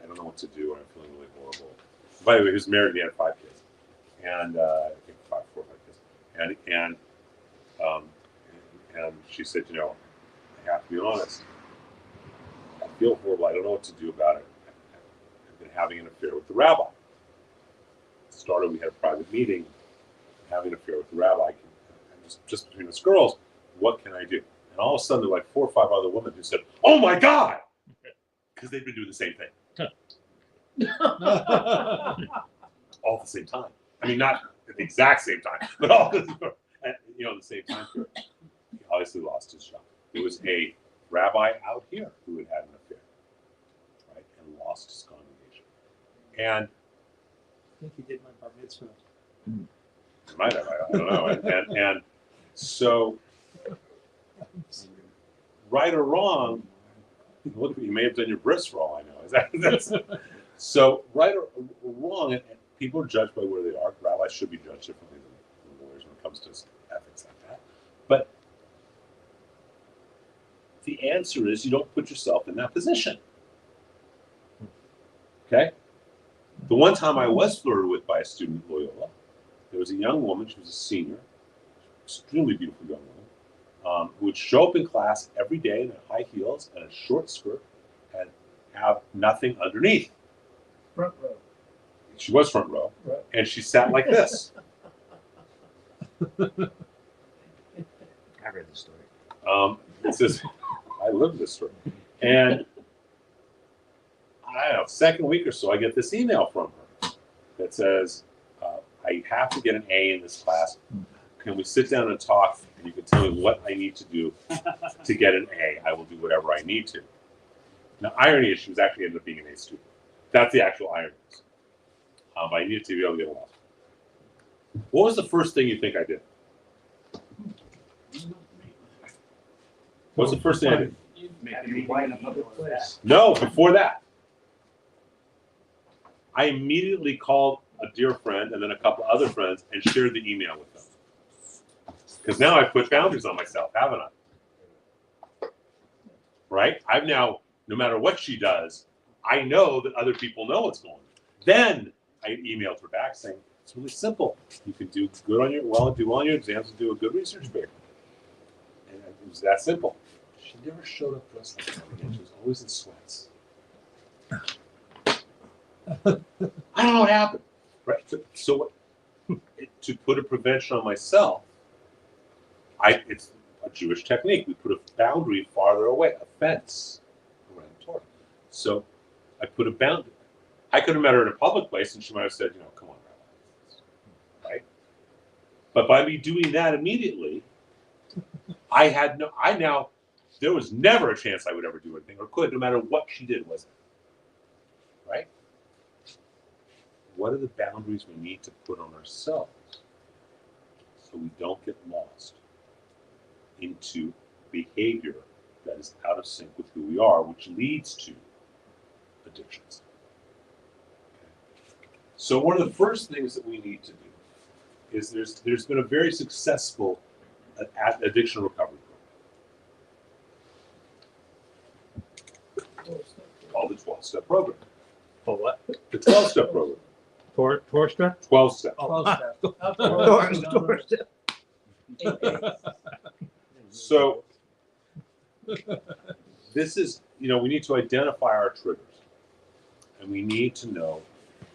don't know what to do, and I'm feeling really horrible. By the way, he was married and he had 5 kids. And I think 4 or 5 kids. And she said, I have to be honest. I feel horrible. I don't know what to do about it. I've been having an affair with the rabbi. We had a private meeting, having an affair with the rabbi. Just between us girls, what can I do? And all of a sudden, there were like 4 or 5 other women who said, "Oh my God!" Because they've been doing the same thing. All at the same time. I mean, not at the exact same time, but all at the same time period. He obviously lost his job. It was a rabbi out here who had had an affair, right, and lost his congregation. And I think he did my bar mitzvah. he might have, I don't know. And so, right or wrong, look, you may have done your bris for all I know. That's so right or wrong, and people are judged by where they are. Rabbis should be judged differently than lawyers when it comes to ethics like that. But the answer is you don't put yourself in that position. Okay? The one time I was flirted with by a student at Loyola, there was a young woman, she was a senior, extremely beautiful young woman, who would show up in class every day in high heels and a short skirt and have nothing underneath. Front row. She was front row, Right. and she sat like this. I read the story. It says, I lived this story. And I don't know, second week or so, I get this email from her that says, I have to get an A in this class. Can we sit down and talk, and you can tell me what I need to do to get an A? I will do whatever I need to. Now, irony is she was actually ended up being an A student. That's the actual irony. I needed to be able to get a lot. What was the first thing you think I did? What's the first thing I did? Maybe white in a public place. No, before that. I immediately called a dear friend and then a couple other friends and shared the email with them. Because now I've put boundaries on myself, haven't I? right? I've now, no matter what she does, I know that other people know what's going on. Then I emailed her back saying, it's really simple. You can do good on your, do well on your exams and do a good research paper. And it was that simple. She never showed up dressed like that again. She was always in sweats. I don't know what happened. Right? So to put a prevention on myself, it's a Jewish technique. We put a boundary farther away, a fence around Torah. So I put a boundary. I could have met her in a public place and she might have said, come on, Rabbi. Right? But by me doing that immediately, there was never a chance I would ever do anything or could, no matter what she did, was it? Right? What are the boundaries we need to put on ourselves so we don't get lost into behavior that is out of sync with who we are, which leads to addictions? Okay. So one of the first things that we need to do is there's been a very successful addiction recovery program called the 12-step program. For what? The 12-step program. Torstra? 12 steps. Torstra. So this is, we need to identify our triggers, and we need to know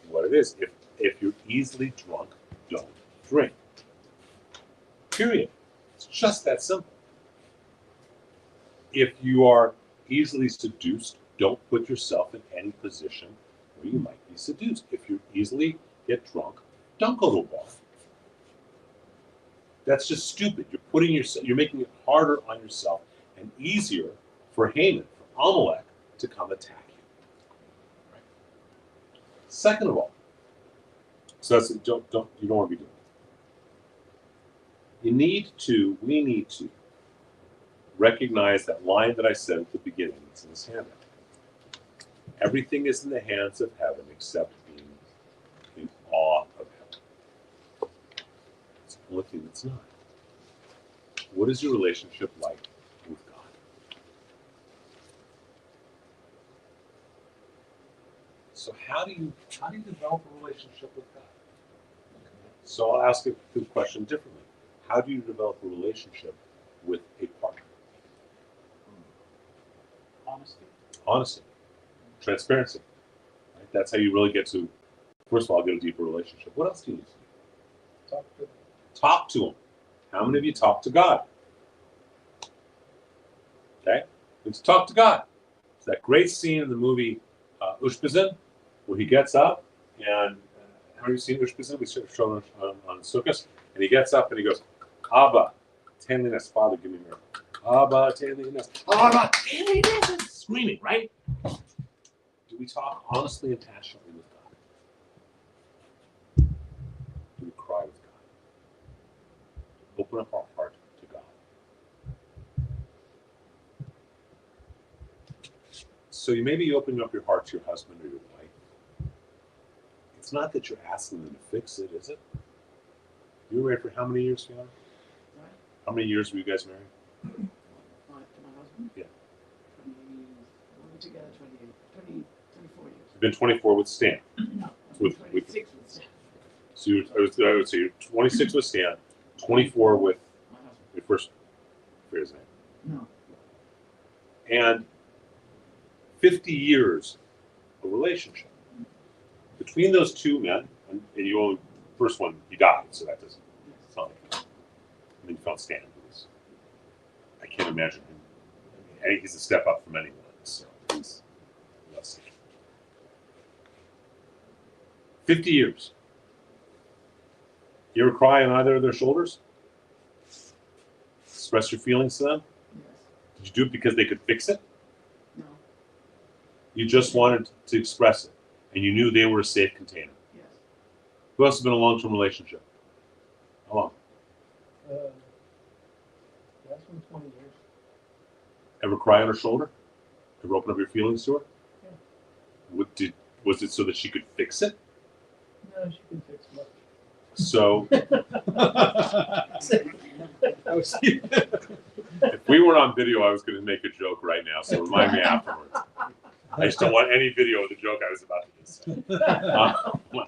what it is. If you're easily drunk, don't drink. Period. It's just that simple. If you are easily seduced, don't put yourself in any position where you might be seduced. If you easily get drunk, don't go to a bar. That's just stupid. You're making it harder on yourself and easier for Haman, for Amalek, to come attack you. Right? Second of all, so that's you don't want to be doing it. We need to recognize that line that I said at the beginning. It's in this handout. Everything is in the hands of heaven except being in awe of heaven. It's the only thing that's not. What is your relationship like with God? So how do you develop a relationship with God? So I'll ask the question differently. How do you develop a relationship with a partner? Honesty. Transparency. Right? That's how you really get to, first of all, get a deeper relationship. What else do you need to do? Talk to him. How many of you talk to God? Okay? Let's talk to God. It's that great scene in the movie Ushpizin, where he gets up and have you seen Ushpizin? We showed on Sukkot. And he gets up and he goes, Abba, Tanlinas, Father, give me a miracle. Abba, Tanlinas, Abba, Tanlinas, screaming, right? Do we talk honestly and passionately with God? Do we cry with God? Open up our heart to God. So you may be opening up your heart to your husband or your wife. It's not that you're asking them to fix it, is it? You were married for how many years, Fiona? Right. How many years were you guys married? To my husband? Yeah. We were together 24 years. You've been 24 with Stan. No, With 26 with Stan. So I would say you're 26 with Stan, 24 with My husband. your first, forget his name, No. and 50 years of relationship. Between those two men, and you only, first one, he died, so that doesn't, it's not like, and then you found Stan, I can't imagine him. I think he's a step up from anyone, so he's less. 50 years. You ever cry on either of their shoulders? Express your feelings to them? Yes. Did you do it because they could fix it? No. You just wanted to express it, and you knew they were a safe container. Yes. Who else has been in a long-term relationship? How long? That's been 20 years. Ever cry on her shoulder? Ever open up your feelings to her? Yeah. Was it so that she could fix it? No, she can fix much. So I was, if we weren't on video, I was going to make a joke right now. So remind me afterwards. I just don't want any video of the joke I was about to just say.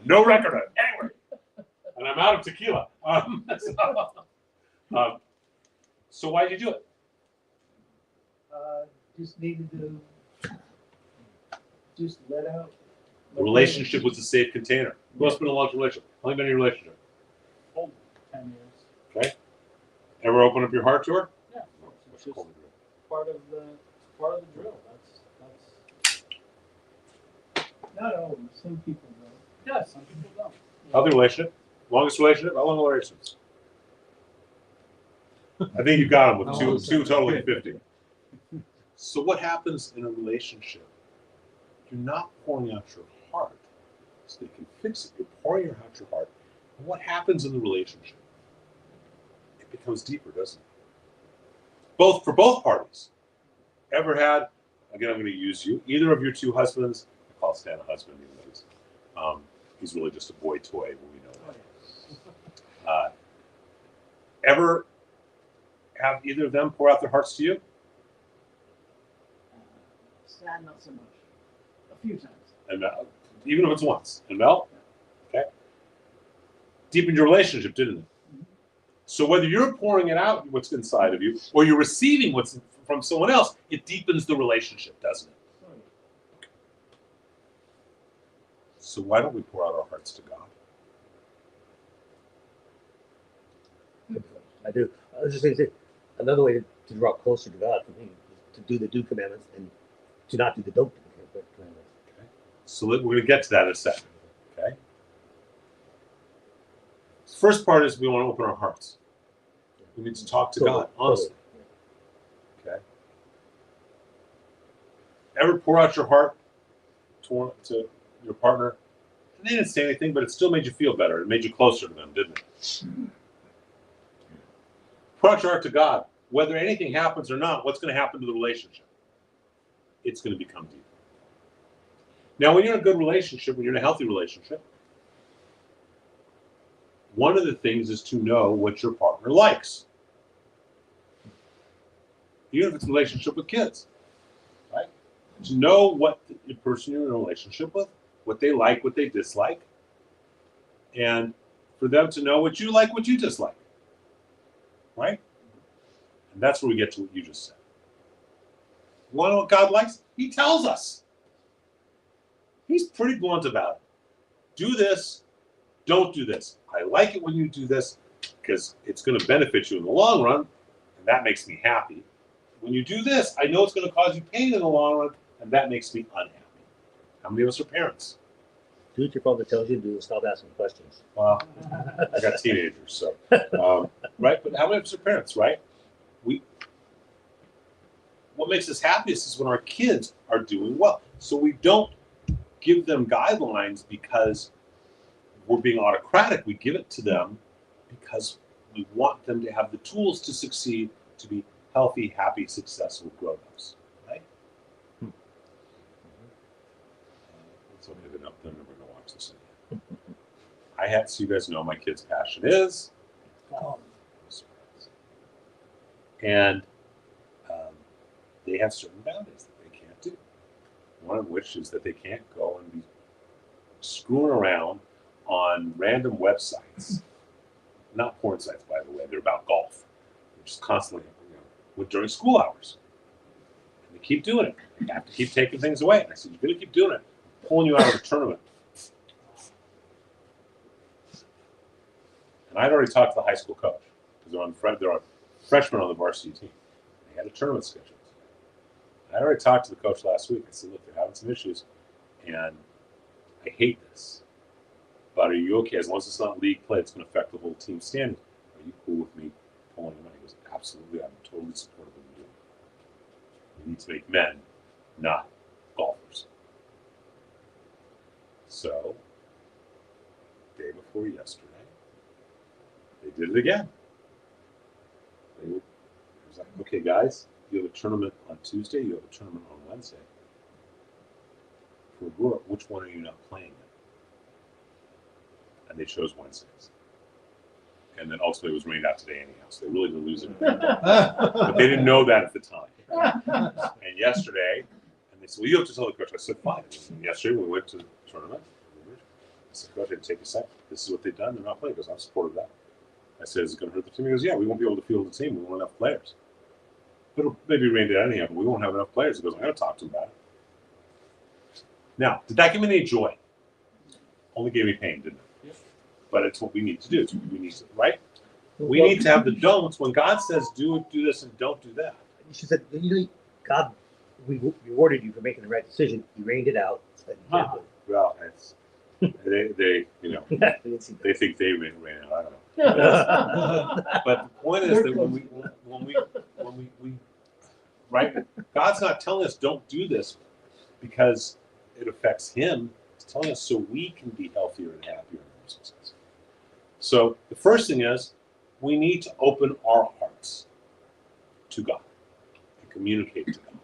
No record of it. Anyway. And I'm out of tequila. So why did you do it? Just needed to just let out. The relationship was a safe container. Who else been in a long relationship? How long been in your relationship? oh, 10 years. Okay. Ever open up your heart to her? Yeah. No, It's what's just called a part of the drill. That's Not all, some people don't. yeah, some people don't. Healthy relationship? Longest relationship? How long relationships? I think you got them with two totally 50. So what happens in a relationship? You're not pouring out your heart so they can fix it. You're pouring out your heart. And what happens in the relationship? It becomes deeper, doesn't it? For both parties. Ever had, again, I'm going to use you, either of your two husbands, I call Stan a husband, even though he's really just a boy toy, when we know that. Ever have either of them pour out their hearts to you? Sad, not so much. A few times. And even if it's once. And Mel? Okay. Deepened your relationship, didn't it? So whether you're pouring it out, what's inside of you, or you're receiving what's from someone else, it deepens the relationship, doesn't it? So why don't we pour out our hearts to God? I do. I was just going to say, another way to draw closer to God for me is to do the do commandments and to not do the don't do commandments. Okay. So we're going to get to that in a second. Okay. First part is we want to open our hearts. We need to talk to God honestly. Okay. Ever pour out your heart to your partner? And they didn't say anything, but it still made you feel better. It made you closer to them, didn't it? Pour out your heart to God. Whether anything happens or not, what's going to happen to the relationship? It's going to become deeper. Now, when you're in a good relationship, when you're in a healthy relationship, one of the things is to know what your partner likes. Even if it's a relationship with kids, right? To know what the person you're in a relationship with, what they like, what they dislike, and for them to know what you like, what you dislike, right? And that's where we get to what you just said. You want to know what God likes? He tells us. He's pretty blunt about it. Do this, don't do this. I like it when you do this because it's going to benefit you in the long run, and that makes me happy. When you do this, I know it's going to cause you pain in the long run, and that makes me unhappy. How many of us are parents? Do what your father tells you to do and stop asking questions. Well, I got teenagers, so right. But how many of us are parents, right? What makes us happiest is when our kids are doing well. So we don't give them guidelines because we're being autocratic. We give it to them because we want them to have the tools to succeed, to be healthy, happy, successful grown-ups, right? It's only enough. They're never going to watch this again. So you guys know my kid's passion is golf. And they have certain boundaries that they can't do. One of which is that they can't go and be screwing around on random websites. Not porn sites, by the way. They're about golf. They're just constantly, during school hours. And they keep doing it. They have to keep taking things away. And I said, you're going to keep doing it. I'm pulling you out of the tournament. And I'd already talked to the high school coach because they're freshmen on the varsity team. They had a tournament scheduled. I already talked to the coach last week. I said, look, they're having some issues, and I hate this. But are you okay? As long as it's not league play, it's going to affect the whole team standing. Are you cool with me pulling him out? He goes, absolutely. I'm totally supportive of you doing it. We need to make men, not golfers. So, day before yesterday, they did it again. It was like, okay, guys, you have a tournament on Tuesday, you have a tournament on Wednesday. For Aurora, which one are you not playing in? And they chose Wednesdays. and then ultimately it was rained out today anyhow. So they really didn't lose it. But they didn't know that at the time. And yesterday, and they said, "Well, you have to tell the coach." I said, "Fine." And yesterday we went to the tournament. I said, "Coach, I didn't take a second. This is what they've done. They're not playing." He goes, "I'm supportive of that." I said, "Is it going to hurt the team?" He goes, "Yeah, we won't be able to field the team. We won't have enough players. It'll maybe rain it anyhow, but we won't have enough players." He goes, "I'm going to talk to him about it." Now, did that give me any joy? Only gave me pain, didn't it? Yes. But it's what we need to do. It's what we need to, right? We need to have the don'ts when God says do it, do this, and don't do that. She said, you know, God, we rewarded you for making the right decision. You rained it out. So you can't do Well, it's they you know it. We didn't see they think they ran out. I don't know. But the point is that when we right, God's not telling us don't do this because it affects Him. He's telling us so we can be healthier and happier and more successful. So the first thing is we need to open our hearts to God and communicate to God.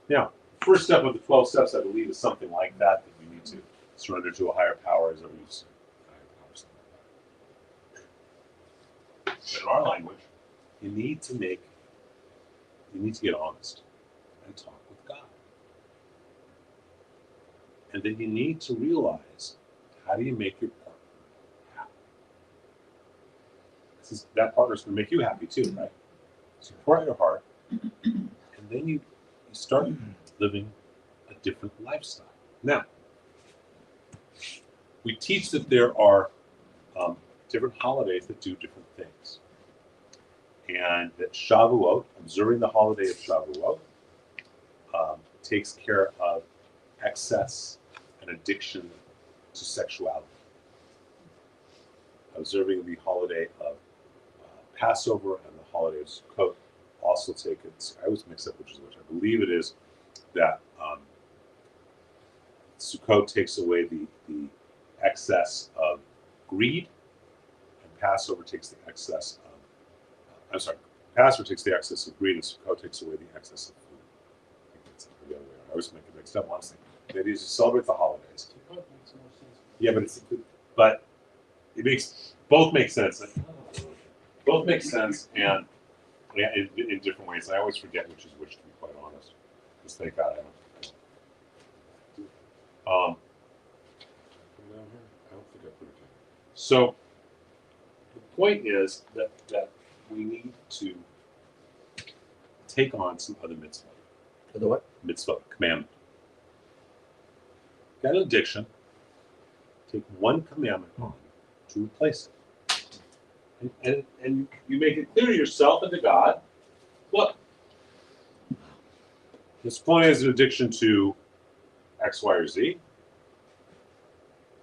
Now, the first step of the 12 steps, I believe, is something like that you need to surrender to a higher power, as we use higher power, something like that. But in our language, you need to get honest and talk with God. And then you need to realize, how do you make your partner happy? That partner's going to make you happy too, right? So you pour out your heart, and then you start living a different lifestyle. Now, we teach that there are different holidays that do different things. And that Shavuot, observing the holiday of Shavuot, takes care of excess and addiction to sexuality. Observing the holiday of Passover and the holiday of Sukkot also take it. I always mix up which is which. I believe it is that Sukkot takes away the excess of greed, and Passover takes the excess of. Passover takes the excess of greed, and Sukkot takes away the excess of food. I think that's the other way around. I always make it mixed up. Honestly, the idea is to celebrate the holidays. Sukkot makes more sense. Yeah, but it makes both make sense. Both make sense, and yeah, in different ways. I always forget which is which, to be quite honest. Just thank God I don't. I don't think I put it down. So the point is that we need to take on some other mitzvah. The what? Mitzvah, commandment. Got an addiction. Take one commandment on to replace it. And you make it clear to yourself and to God, look, this point is an addiction to X, Y, or Z.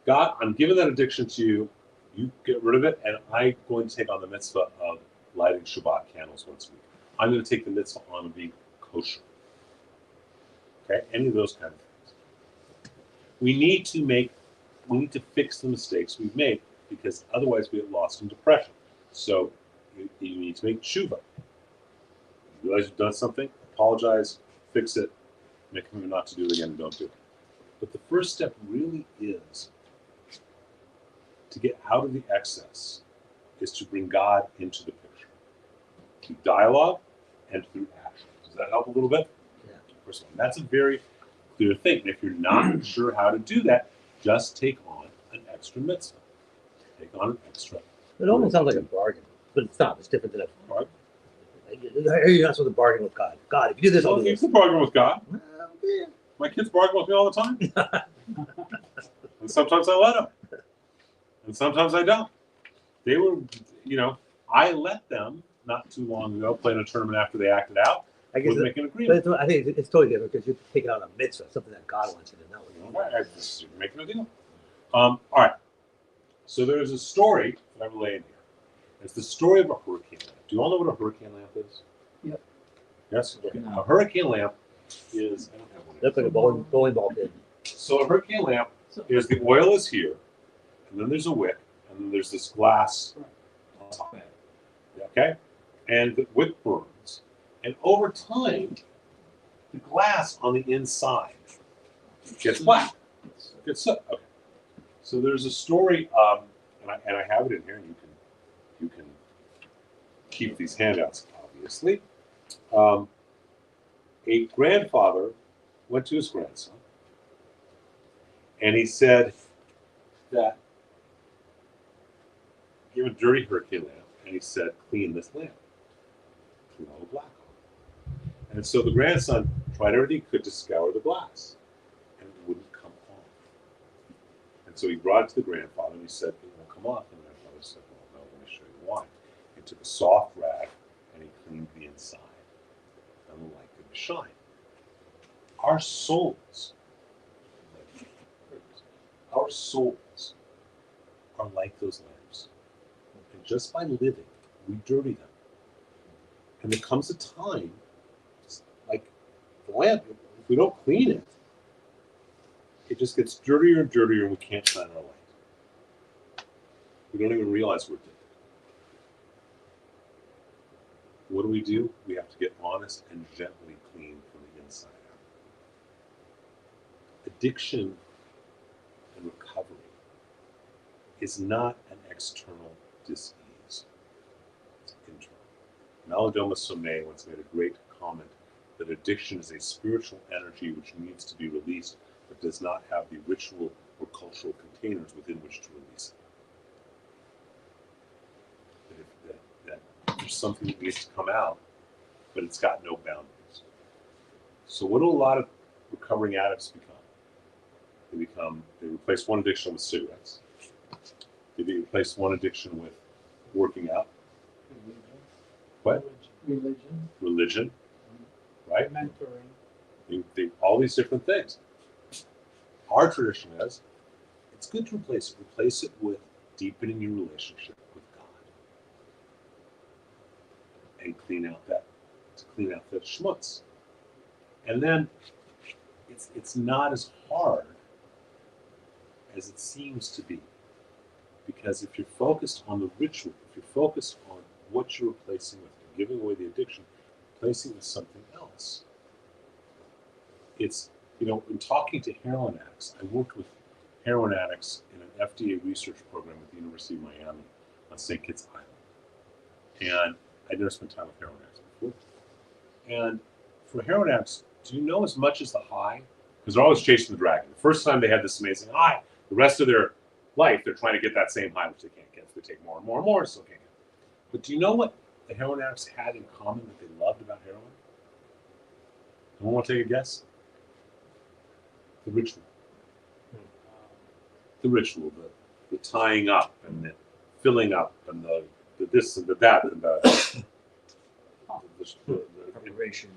God, I'm giving that addiction to you. You get rid of it, and I'm going to take on the mitzvah of lighting Shabbat candles once a week. I'm going to take the mitzvah on of being kosher. Okay, any of those kind of things. We need to fix the mistakes we've made, because otherwise we get lost in depression. So you need to make tshuva. You realize you've done something, apologize, fix it, make a commitment not to do it again, and don't do it. But the first step really is to get out of the excess, is to bring God into the picture. Through dialogue and through action. Does that help a little bit? Yeah. First one. That's a very clear thing. And if you're not sure how to do that, just take on an extra mitzvah. Take on an extra. It almost sounds like a bargain, but it's not. It's different than a Bargain. You're not supposed to bargain with God. God, if you do this, I'll do You this. can bargain with God. Well, yeah. My kids bargain with me all the time. And sometimes I let them. And sometimes I don't. They were, I let them not too long ago play in a tournament after they acted out. I guess With making an but agreement. I think it's totally different because you're taking on a mitzvah, something that God wants you to know. Right, you're making a deal. All right. So there's a story that I'm laying here. It's the story of a hurricane lamp. Do you all know what a hurricane lamp is? Yep. Yes? Okay. No. A hurricane lamp is, I don't have one. That's like a bowling ball pin. So a hurricane lamp is the oil is here, and then there's a wick, and then there's this glass on top. Okay? And the wick burns. And over time, the glass on the inside gets black. Gets soot. Okay. So there's a story, and I have it in here, and you you can keep these handouts, obviously. A grandfather went to his grandson, and he said that give a dirty hurricane lamp, and he said, clean this lamp, clean all the black off. And so the grandson tried everything he could to scour the glass, and it wouldn't come off. And so he brought it to the grandfather, and he said, it won't come off. And the grandfather said, well, no, let me show you why. He took a soft rag, and he cleaned the inside, and the light could shine. Our souls, are like those lamps. And just by living, we dirty them. And there comes a time, like the lamp, if we don't clean it, it just gets dirtier and dirtier, and we can't shine our light. We don't even realize we're dirty. What do? We have to get honest and gently clean from the inside out. Addiction and recovery is not an external dis-ease. It's internal. Malidoma Somé once made a great comment that addiction is a spiritual energy which needs to be released, but does not have the ritual or cultural containers within which to release it. That there's something that needs to come out, but it's got no boundaries. So what do a lot of recovering addicts become? They replace one addiction with cigarettes. They replace one addiction with working out. What? Religion, right? Mentoring. All these different things. Our tradition is, it's good to replace it. Replace it with deepening your relationship with God, and clean out that schmutz. And then it's not as hard as it seems to be, because if you're focused on the ritual, if you're focused on what you're replacing with, giving away the addiction, replacing it with something else. It's, in talking to heroin addicts, I worked with heroin addicts in an FDA research program at the University of Miami on St. Kitts Island. And I'd never spent time with heroin addicts before. And for heroin addicts, do you know as much as the high? Because they're always chasing the dragon. The first time they had this amazing high, the rest of their life, they're trying to get that same high, which they can't get. So they take more and more and more, still can't get. But do you know what the heroin addicts had in common that they loved about heroin? Anyone want to take a guess? The ritual. The ritual, the tying up and the filling up and the this and the that and the Preparation.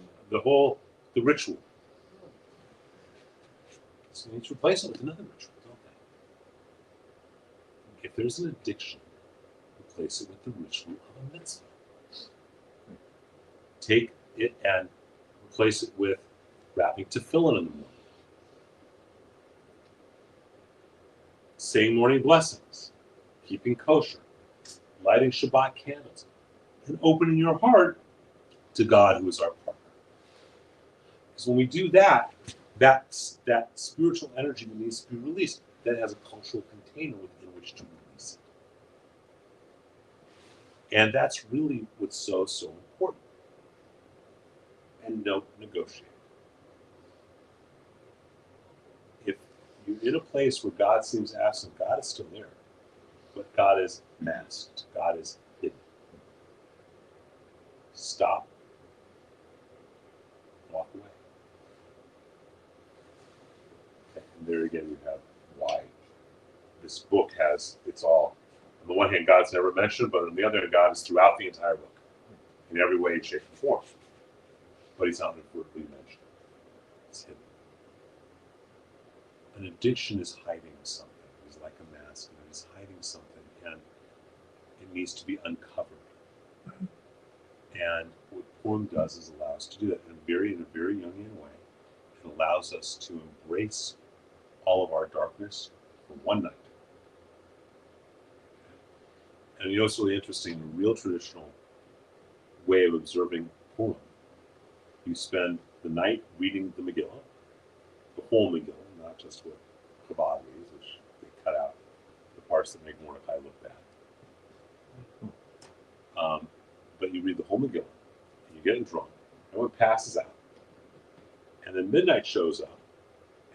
the ritual. So you need to replace it with another ritual, don't they? If there's an addiction, replace it with the ritual of a mitzvah. Take it and replace it with wrapping tefillin in the morning, saying morning blessings, keeping kosher, lighting Shabbat candles, and opening your heart to God, who is our partner. Because when we do that, that spiritual energy that needs to be released, that has a cultural container within which to release it. And that's really what's so important. And don't negotiate. If you're in a place where God seems absent, God is still there. But God is masked. God is hidden. Stop. Walk away. And there again, we have why this book has, it's all, on the one hand, God's never mentioned, but on the other hand, God is throughout the entire book, in every way, shape, and form. But he's not overtly mentioned. It's hidden. An addiction is hiding something. It's like a mask, and it's hiding something, and it needs to be uncovered. And what Purim does is allow us to do that in a very Jungian way. It allows us to embrace all of our darkness for one night. And it's really interesting, the real traditional way of observing Purim, you spend the night reading the Megillah, the whole Megillah, not just what Chabad reads, which they cut out the parts that make Mordecai look bad. But you read the whole Megillah, and you're getting drunk. Everyone passes out, and then midnight shows up,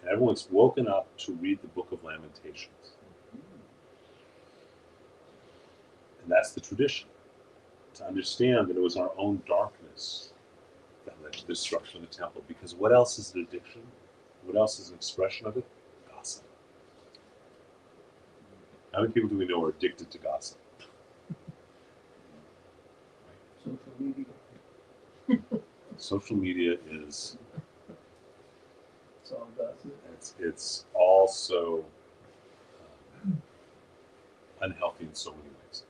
and everyone's woken up to read the Book of Lamentations. And that's the tradition, to understand that it was our own darkness that led to the destruction of the temple. Because what else is an addiction? What else is an expression of it? Gossip. How many people do we know are addicted to gossip? Social media. Social media is, It's all gossip. it's also unhealthy in so many ways.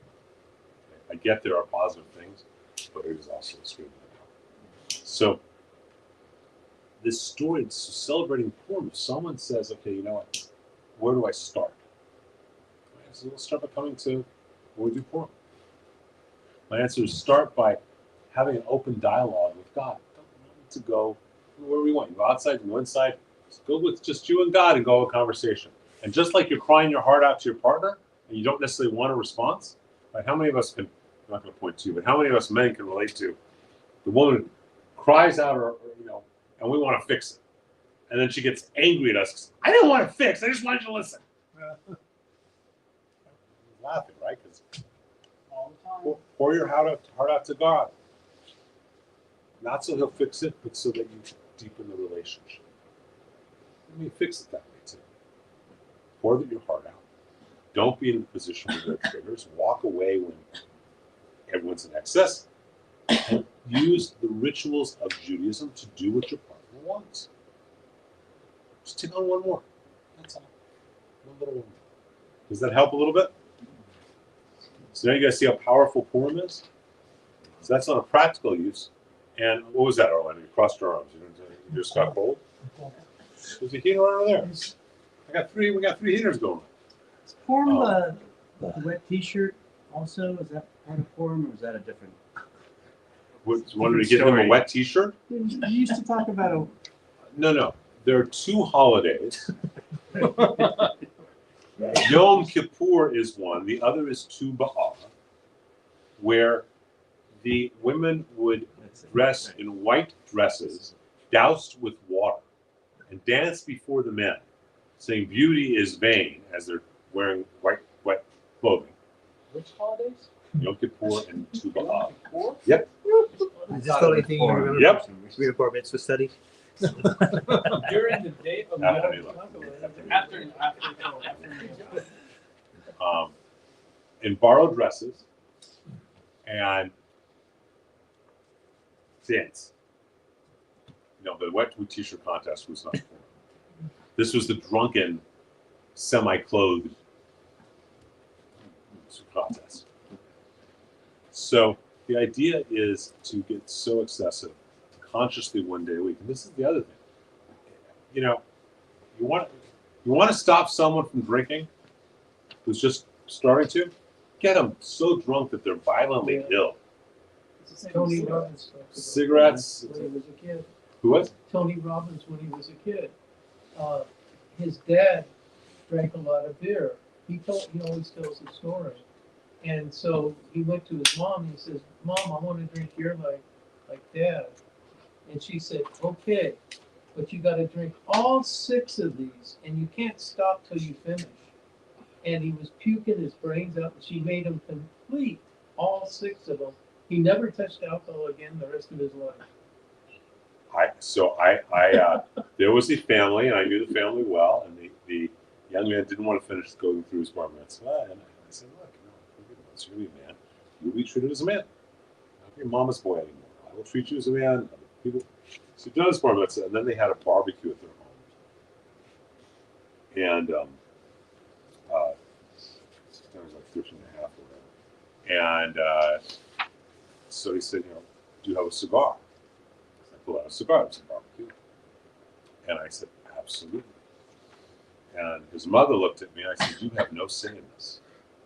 I get there are positive things, but it is also extremely unhealthy. So this story, so celebrating Purim, if someone says, okay, you know what, where do I start? I said, we'll start by coming to where we do Purim. My answer is start by having an open dialogue with God. Don't need to go wherever you want. You go outside, you go inside. Just go with just you and God and go have a conversation. And just like you're crying your heart out to your partner and you don't necessarily want a response, like how many of us can, I'm not going to point to you, but how many of us men can relate to the woman cries out or and we want to fix it. And then she gets angry at us. I didn't want to fix. I just wanted you to listen. Laughing, right? Because All the time. pour your heart out to God. Not so he'll fix it, but so that you deepen the relationship. Let me fix it that way too. Pour your heart out. Don't be in a position where there are triggers. Walk away when everyone's in excess. And use the rituals of Judaism to do what your partner wants. Just take on one more. That's all. One little one. Does that help a little bit? So now you guys see how powerful Purim is? So that's not a practical use. And what was that, Orlando? You crossed your arms. You just got cold? There's a heater over there. We got three heaters going. Is Purim Oh. the wet T-shirt also? Is that part of Purim, or is that a different? Wanted to give him a Story. wet T-shirt? You used to talk about a. No. There are two holidays. Yom Kippur is one. The other is Tu B'Av, where the women would dress in white dresses, doused with water, and dance before the men, saying beauty is vain as they're wearing white, wet clothing. Which holidays? Yom Kippur and Tu B'Av. Four? Yep. Is this the only thing you remember? Yep. From your bar mitzvah study? During the day of After the they after in borrowed dresses and dance. The wet T-shirt contest was not for. This was the drunken, semi-clothed contest. So the idea is to get so excessive, consciously one day a week. And this is the other thing. You want to stop someone from drinking who's just starting to, get them so drunk that they're violently ill. Tony Robbins talked about Cigarettes. when he was a kid. Who was? Tony Robbins when he was a kid. His dad drank a lot of beer. He always tells the story. And so he went to his mom and he says, "Mom, I want to drink beer like Dad." And she said, "Okay, but you got to drink all 6 of these, and you can't stop till you finish." And he was puking his brains out, and she made him complete all 6 of them. He never touched alcohol again the rest of his life. There was a family, and I knew the family well, and the young man didn't want to finish going through his bar mitzvah, and I said, "Look, once you're gonna be a man, you'll be treated as a man. Not be a mama's boy anymore. I will treat you as a man." People, so he did his bar mitzvah, and then they had a barbecue at their home, and I was like 13 and a half or whatever, and so he said, "Do you have a cigar?" I pulled out a cigar. It was a barbecue. And I said, "Absolutely." And his mother looked at me and I said, "You have no say in this."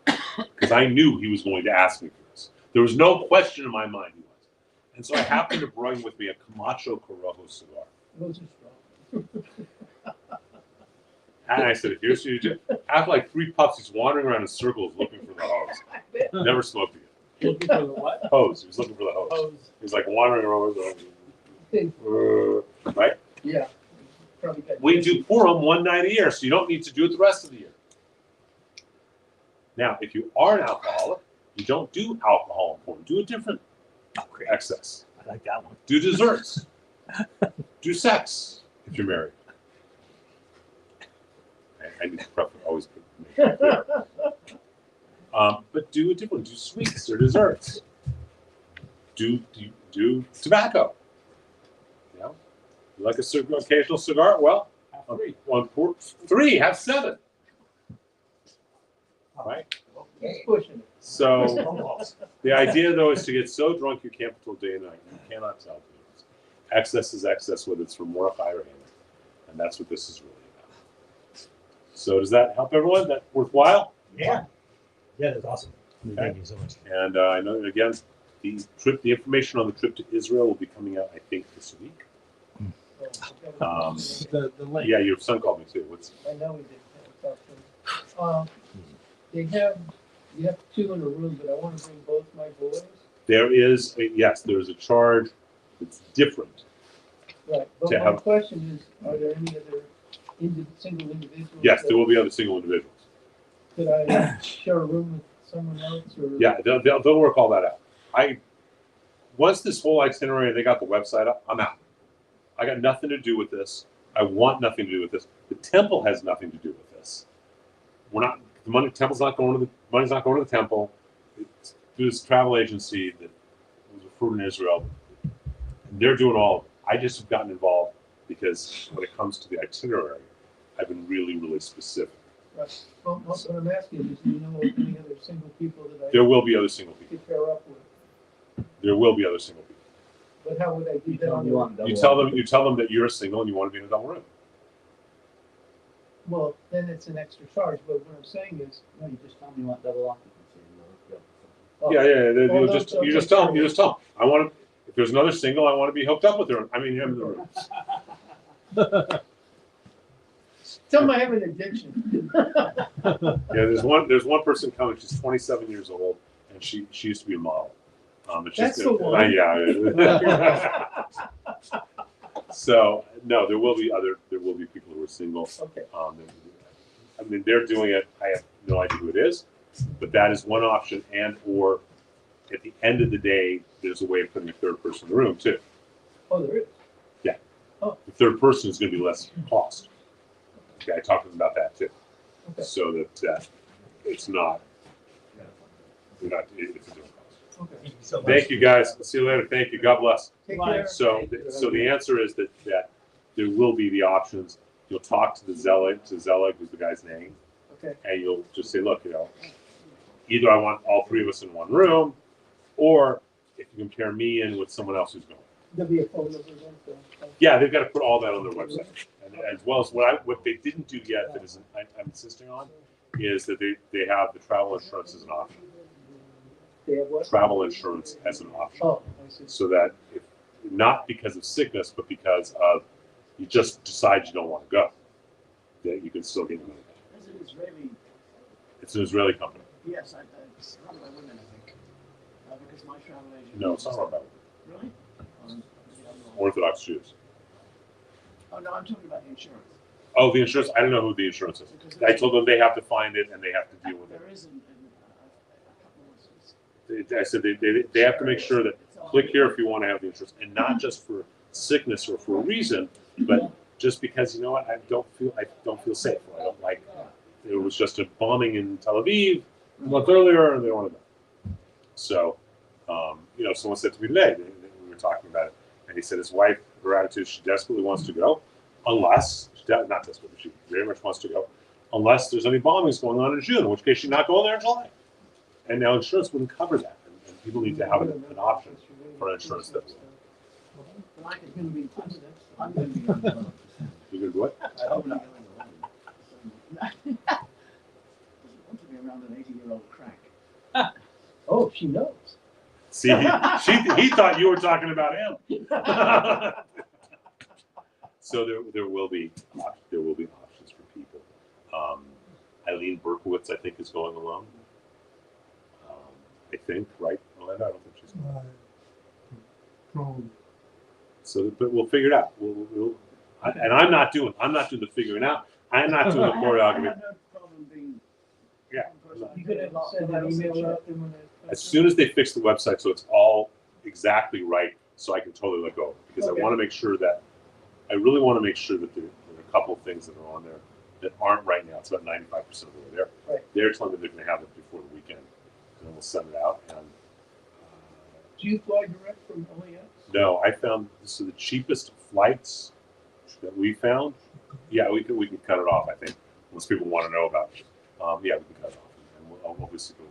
Because I knew he was going to ask me for this. There was no question in my mind he was. And so I happened to bring with me a Camacho Corojo cigar. Those are strong. And I said, "Here's what you do." After like 3 puffs, he's wandering around in circles looking for the hose. Never smoked again. Looking for the what? Hose. He was looking for the hose. Hose. He was like wandering around. Right? Yeah. Probably got We do Purim one night a year, so you don't need to do it the rest of the year. Now, if you are an alcoholic, you don't do alcohol in Purim. Do a different great. excess. I like that one. Do desserts. Do sex if you're married. I need to always make that clear. But do a different. Do sweets or desserts. Do tobacco. You know, you like occasional cigar? Well, Have three. on 3, have 7. Right. He's pushing it. So the idea, though, is to get so drunk you can't control day and night. You cannot tell people. Excess is excess, whether it's from Mordecai or Haman, and that's what this is really about. So does that help everyone? That worthwhile? Yeah. Yeah, that's awesome. Okay. Thank you so much. And I know again, the information on the trip to Israel will be coming out, I think, this week. The link. Yeah, your son called me too. I know we did. Talk to him. You have 2 in a room, but I want to bring both my boys. There is a charge that's different. Right. But To my have- question is, are there any other single individuals? Yes, that- there will be other single individuals. Could I share a room with someone else or? Yeah, they'll work all that out. Once this whole itinerary, they got the website up, I'm out. I got nothing to do with this. I want nothing to do with this. The temple has nothing to do with this. Temple's not going to the money's not going to the temple. It's through this travel agency that was recruited in Israel. And they're doing all of it. I just have gotten involved because when it comes to the itinerary, I've been really, really specific. Right. Well, what I'm asking is, do you know of any other single people that I There will be other single people. could pair up with? There will be other single people. But how would I do You that tell on them you the? want double You tell them that you're single and you want to be in a double room. Well, then it's an extra charge, but what I'm saying is. No, you just tell them you want double occupancy. oh, Yeah. Oh, You no, just so- you just tell them. You just tell them. I want to. If there's another single, I want to be hooked up with her. I mean, him in the room. Tell them I have an addiction. Yeah, there's one person coming. She's 27 years old, and she used to be a model. That's the one. Yeah. So no, there will be people who are single. Okay. I mean, they're doing it. I have no idea who it is, but that is one option. And or at the end of the day, there's a way of putting a third person in the room too. Oh, there is. The third person is going to be less cost. Okay, I talked to them about that too, Okay. so that it's not. It's a different cost. Okay. Thank you so much. Thank you guys. See you later. Thank you. God bless. Take Bye. care. So the answer is that there will be the options. You'll talk to Zelig, who's the guy's name, Okay. and you'll just say, look, either I want all 3 of us in one room, or if you can pair me in with someone else who's going. There'll be a phone number then. So. Yeah, they've got to put all that on their website, and as well as what they didn't do yet that is I'm insisting on is that they have the travel insurance as an option. They have what? Travel insurance as an option. Oh, I see. So that if not because of sickness, but because of you just decide you don't want to go, that you can still get your money back. As an Israeli, It's an Israeli company. yes, it's run by women, I think. Because my travel agent. No, it's not run by Really? Orthodox Jews. Oh, no, I'm talking about the insurance. Oh, the insurance. I don't know who the insurance is. Because I told them they have to find it and they have to deal with there it. is a couple of. I said they have to make sure that click here if you want to have the insurance, and not just for sickness or for a reason, but just because I don't feel safe. I don't like. There was just a bombing in Tel Aviv a month earlier, and they don't want to go. So, someone said to me today, we were talking about it, and he said his wife, her attitude, she desperately wants to go, unless not desperately, she very much wants to go, unless there's any bombings going on in June, in which case she's not going there in July. And now insurance wouldn't cover that, and people need to have an option for insurance that will. Well, I'm going to be on the loan. You can do it. I hope not. I want to be around an 80-year-old crack. Oh, she knows. See, he thought you were talking about him. So there will be options for people. Eileen Berkowitz, I think, is going alone. I think, right, Melinda? I don't think she's. Drone. So, but we'll figure it out. And I'm not doing the figuring out. I'm not doing the I choreography. have no problem being. Yeah. You gonna send an email out them when it. As soon as they fix the website, so it's all exactly right, so I can totally let go. Because Okay. I want to make sure that I really want to make sure that there are a couple of things that are on there that aren't right now. It's about 95% of the way there. Right. They're telling me they're going to have it before the weekend, and we'll send it out. And Do you fly direct from LAX? no, I found this is the cheapest flights that we found. Yeah, we can cut it off. I think most people want to know about it. Yeah, we can cut it off, and we'll obviously go.